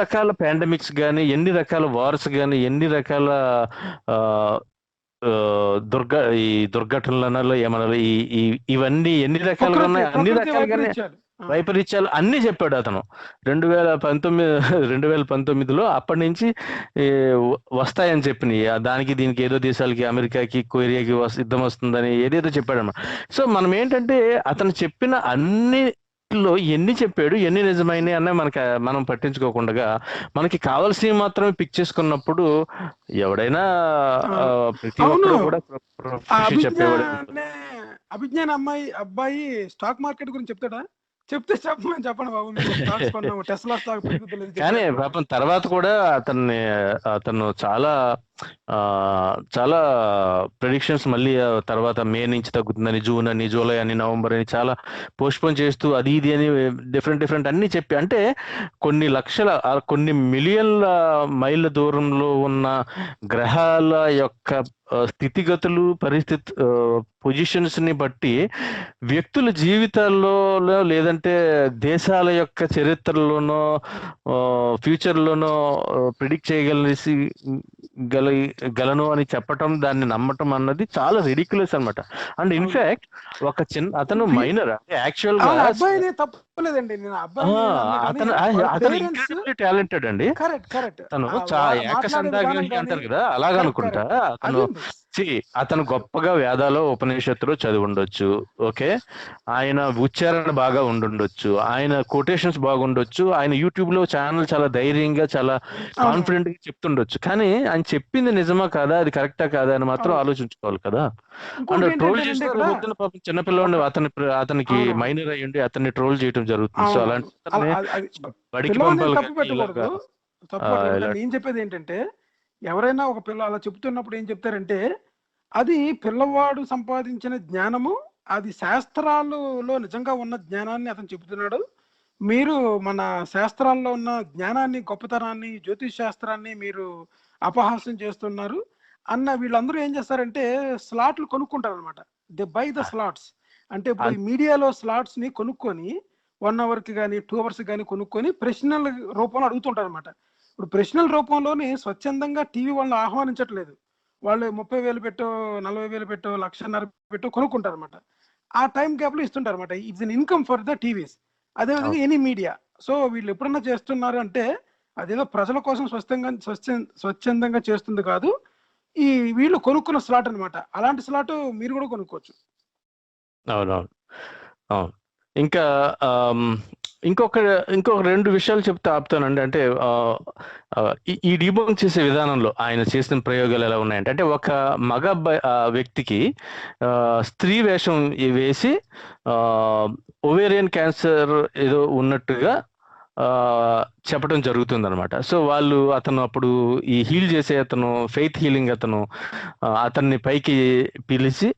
రకాల పాండమిక్స్ కానీ, ఎన్ని రకాల వార్స్ కానీ, ఎన్ని రకాల ఆ ఈ దుర్ఘటనలు ఏమనాలి, ఇవన్నీ ఎన్ని రకాలుగా ఉన్నాయి, అన్ని రకాలుగానే వైపరీత్యాలు అన్ని చెప్పాడు అతను 2019లో. అప్పటి నుంచి వస్తాయని చెప్పినాయి, దానికి దీనికి ఏదో దేశాలకి, అమెరికాకి, కొరియాకి యుద్ధం వస్తుందని ఏదేదో చెప్పాడు అన్నమాట. సో మనం ఏంటంటే అతను చెప్పిన అన్నిలో ఎన్ని చెప్పాడు, ఎన్ని నిజమైనవి అన్న మనం పట్టించుకోకుండా మనకి కావాల్సినవి మాత్రమే పిక్ చేసుకున్నప్పుడు ఎవడైనా ప్రతి ఒక్కరు కూడా చెప్పేవాడు. అభిజ్ఞాన అబ్బాయి స్టాక్ మార్కెట్ గురించి చెప్తాడా? చెప్తే చెప్పండి బాబు, టెస్లా స్టాక్ పెరుగుతుంది. కానీ పాపం తర్వాత కూడా అతను చాలా ప్రెడిక్షన్స్ మళ్ళీ తర్వాత మే నుంచి తగ్గుతుందని, జూన్ అని, జూలై అని, నవంబర్ అని చాలా పోస్ట్పోన్ చేస్తూ అది ఇది అని డిఫరెంట్ అన్ని చెప్పి, అంటే కొన్ని మిలియన్ల మైళ్ళ దూరంలో ఉన్న గ్రహాల యొక్క స్థితిగతులు, పొజిషన్స్ ని బట్టి వ్యక్తుల జీవితాల్లో లేదంటే దేశాల యొక్క చరిత్రలోనో ఫ్యూచర్లోనో ప్రిడిక్ట్ చేయగలను అని చెప్పటం, దాన్ని నమ్మటం అన్నది చాలా రిడిక్యులస్ అనమాట. అండ్ ఇన్ఫాక్ట్ అతను మైనర్, అంటే యాక్చువల్ గా తప్పలేదండి, అతను ఇంక్రెడిబ్లీ టాలెంటెడ్ అండి. అతను ఏకసంధాగ్రహి అంటారు కదా, అలాగనుకుంటా. అతను గొప్పగా వేదాలో ఉపనిషత్తులో చదివి ఉండొచ్చు, ఓకే, ఆయన ఉచ్చారణ బాగా ఉండుండొచ్చు, ఆయన కొటేషన్స్ బాగుండొచ్చు, ఆయన యూట్యూబ్ లో ఛానల్ చాలా ధైర్యంగా, చాలా కాన్ఫిడెంట్ గా చెప్తుండొచ్చు. కానీ ఆయన చెప్పింది నిజమా కాదా, అది కరెక్టా కాదా అని మాత్రం ఆలోచించుకోవాలి కదా. అండ్ ట్రోల్ చేస్తారు వద్దున పాపం చిన్నపిల్లవాడిని, అతనికి మైనర్ అయ్యండి అతన్ని ట్రోల్ చేయడం జరుగుతుంది. సో అలాంటి బడికి పంపాలి. నేను చెప్పేది ఏంటంటే, ఎవరైనా ఒక పిల్ల అలా చెప్తున్నప్పుడు ఏం చెప్తారంటే, అది పిల్లవాడు సంపాదించిన జ్ఞానము, అది శాస్త్రాలలో నిజంగా ఉన్న జ్ఞానాన్ని అతను చెబుతున్నాడు. మీరు మన శాస్త్రాల్లో ఉన్న జ్ఞానాన్ని, గొప్పతనాన్ని, జ్యోతిష్ శాస్త్రాన్ని మీరు అపహాస్యం చేస్తున్నారు అన్న వీళ్ళందరూ ఏం చేస్తారంటే స్లాట్లు కొనుక్కుంటారు అనమాట. They by the slots. అంటే ఇప్పుడు మీడియాలో స్లాట్స్ ని కొనుక్కొని 1 అవర్కి కానీ 2 అవర్స్ కానీ కొనుక్కొని ప్రశ్నల రూపంలో అడుగుతుంటారు అనమాట. ఇప్పుడు ప్రశ్నల రూపంలోని స్వచ్ఛందంగా టీవీ వాళ్ళని ఆహ్వానించట్లేదు. వాళ్ళు 30,000 పెట్టో, 40,000 పెట్టో, 1,50,000 పెట్టో కొనుక్కుంటారు అనమాట. ఆ టైం గ్యాప్ లో ఇస్తుంటారు అనమాట. It's an income for the TVs. అదేవిధంగా ఎనీ మీడియా. సో వీళ్ళు ఎప్పుడన్నా చేస్తున్నారు అంటే అదేదో ప్రజల కోసం స్వచ్ఛందంగా చేస్తుంది కాదు, ఈ వీళ్ళు కొనుక్కున్న స్లాట్ అనమాట. అలాంటి స్లాట్ మీరు కూడా కొనుక్కోవచ్చు. అవునవును. ఇంకా ఇంకొక 2 విషయాలు చెప్తే ఆపుతానండి. అంటే ఈ డీబంక్ చేసే విధానంలో ఆయన చేసిన ప్రయోగాలు ఎలా ఉన్నాయంటే, అంటే ఒక మగ వ్యక్తికి స్త్రీ వేషం వేసి ఓవేరియన్ క్యాన్సర్ ఏదో ఉన్నట్టుగా చెప్పడం జరుగుతుంది అనమాట. సో అతను అప్పుడు ఈ హీల్ చేసే ఫెయిత్ హీలింగ్ అతన్ని పైకి పిలిచి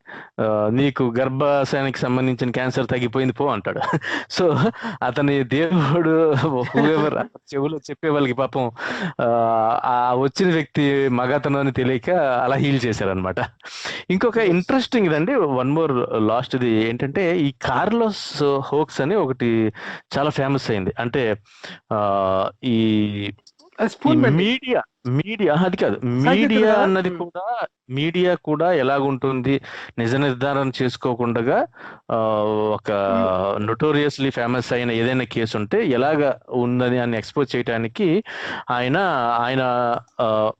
నీకు గర్భాశయానికి సంబంధించిన క్యాన్సర్ తగ్గిపోయింది పో అంటాడు. సో అతని దేవుడు చెవులో చెప్పే వాళ్ళకి పాపం ఆ వచ్చిన వ్యక్తి మగతను అని తెలియక అలా హీల్ చేశారనమాట. ఇంకొక ఇంట్రెస్టింగ్ ఇదండి, వన్ మోర్ లాస్ట్ది ఏంటంటే, ఈ కార్లోస్ హోక్స్ అని ఒకటి చాలా ఫేమస్ అయింది. అంటే ఈ మీడియా అది కాదు, మీడియా కూడా ఎలాగుంటుంది, నిజ నిర్ధారణ చేసుకోకుండా ఒక నోటోరియస్లీ ఫేమస్ అయిన ఏదైనా కేసు ఉంటే ఎలాగ ఉందని అని ఎక్స్పోజ్ చేయడానికి ఆయన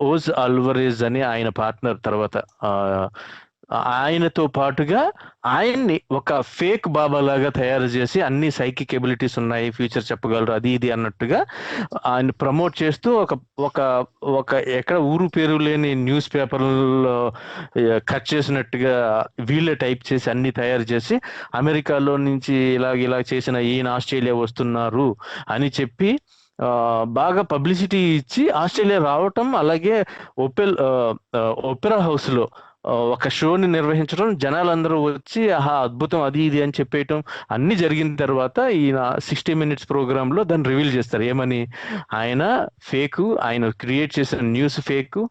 ఓజ్ అల్వరేజ్ అని ఆయన పార్ట్నర్ తర్వాత ఆయనతో పాటుగా ఆయన్ని ఒక ఫేక్ బాబా లాగా తయారు చేసి అన్ని సైకిక్ ఎబిలిటీస్ ఉన్నాయి, ఫ్యూచర్ చెప్పగలరు, అది ఇది అన్నట్టుగా ఆయన ప్రమోట్ చేస్తూ ఒక ఒక ఒక ఎక్కడ ఊరు పేరు లేని న్యూస్ పేపర్లలో కట్ చేసినట్టుగా వీళ్ళే టైప్ చేసి అన్ని తయారు చేసి అమెరికాలో నుంచి ఇలా చేసిన ఈయన ఆస్ట్రేలియా వస్తున్నారు అని చెప్పి బాగా పబ్లిసిటీ ఇచ్చి ఆస్ట్రేలియా రావటం, అలాగే ఒపెరా హౌస్ లో ఒక షోని నిర్వహించడం, జనాలందరూ వచ్చి ఆహా అద్భుతం అది ఇది అని చెప్పేయటం అన్ని జరిగిన తర్వాత ఈయన 60 Minutes ప్రోగ్రామ్ లో దాన్ని రివీల్ చేస్తారు. ఏమని? ఆయన ఫేకు, ఆయన క్రియేట్ చేసిన న్యూస్ ఫేకు,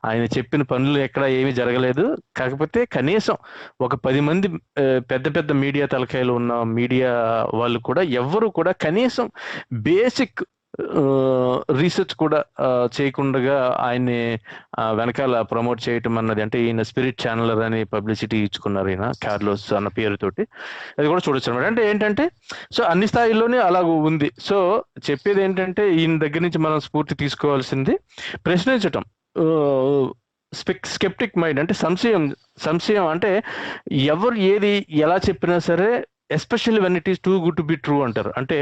ఆయన చెప్పిన పనులు ఎక్కడ ఏమీ జరగలేదు. కాకపోతే కనీసం ఒక 10 మంది పెద్ద పెద్ద మీడియా తలకాయలు ఉన్న మీడియా వాళ్ళు కూడా ఎవ్వరు కూడా కనీసం బేసిక్ రీసెర్చ్ కూడా చేయకుండా ఆయన్ని వెనకాల ప్రమోట్ చేయటం అన్నది, అంటే ఈయన స్పిరిట్ ఛానలర్ అని పబ్లిసిటీ ఇచ్చుకున్నారు ఈయన కార్లోస్ అన్న పేరుతోటి. అది కూడా చూడొచ్చు అనమాట. అంటే ఏంటంటే సో అన్ని స్థాయిల్లోనే అలాగ ఉంది. సో చెప్పేది ఏంటంటే ఈయన దగ్గర నుంచి మనం స్ఫూర్తి తీసుకోవాల్సింది ప్రశ్నించటం. స్కెప్టిక్ మైండ్ అంటే సంశయం అంటే ఎవరు ఏది ఎలా చెప్పినా సరే, especially when it is too good to be true అంటారు. అంటే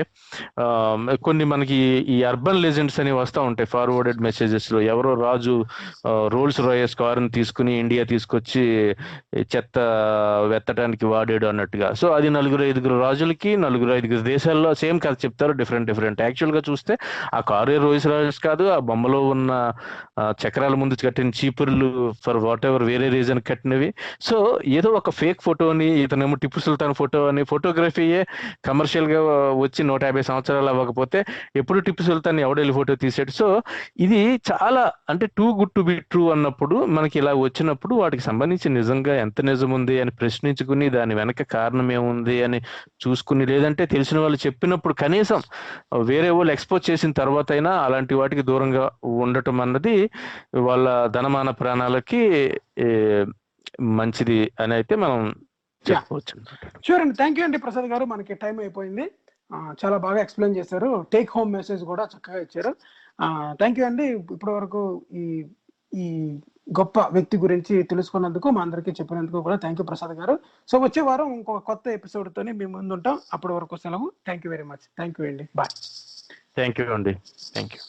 కొన్ని మనకి ఈ అర్బన్ లెజెండ్స్ అని వస్తూ ఉంటాయి ఫార్వర్డెడ్ మెసేజెస్ లో. ఎవరో రాజు రోల్స్ రాయస్ కారుని తీసుకుని ఇండియా తీసుకొచ్చి చెత్త వెత్తడానికి వాడాడు అన్నట్టుగా. సో అది 4-5 రాజులకి 4-5 దేశాల్లో సేమ్ కథ చెప్తారు, డిఫరెంట్. యాక్చువల్ గా చూస్తే ఆ కారు రోల్స్ రాయస్ కాదు, ఆ బొమ్మలో ఉన్న చక్రాల ముందు కట్టిన చీపుర్లు ఫర్ వాట్ ఎవర్ వేరే రీజన్ కట్టినవి. సో ఏదో ఒక ఫేక్ ఫోటోని, ఇతనేమో టిప్పు సుల్తాన్ ఫోటో అని, ఫోటోగ్రఫీయే కమర్షియల్ గా వచ్చి 150 సంవత్సరాలు అవ్వకపోతే ఎప్పుడు టిప్పు సుల్తాన్ ఎవడెళ్ళి ఫోటో తీసాడు. సో ఇది చాలా అంటే too good to be true అన్నప్పుడు మనకి ఇలా వచ్చినప్పుడు వాటికి సంబంధించి నిజంగా ఎంత నిజం ఉంది అని ప్రశ్నించుకుని దాని వెనక కారణం ఏముంది అని చూసుకుని, లేదంటే తెలిసిన వాళ్ళు చెప్పినప్పుడు కనీసం వేరే వాళ్ళు ఎక్స్పోజ్ చేసిన తర్వాత అయినా అలాంటి వాటికి దూరంగా ఉండటం అన్నది వాళ్ళ ధనమాన ప్రాణాలకి మంచిది అని అయితే మనం చెప్పవచ్చు. షూర్ అండి. థ్యాంక్ యూ అండి ప్రసాద్ గారు. మనకి టైం అయిపోయింది. చాలా బాగా ఎక్స్ప్లెయిన్ చేశారు. టేక్ హోమ్ మెసేజ్ కూడా చక్కగా ఇచ్చారు. థ్యాంక్ యూ అండి. ఇప్పటి వరకు ఈ గొప్ప వ్యక్తి గురించి తెలుసుకున్నందుకు, మా అందరికీ చెప్పినందుకు కూడా థ్యాంక్ యూ ప్రసాద్ గారు. సో వచ్చే వారం ఇంకొక కొత్త ఎపిసోడ్ తోని మీ ముందు ఉంటాం. అప్పటి వరకు సెలవు. Thank you very much. Thank you అండి. బాయ్. థ్యాంక్ యూ అండి. Thank you.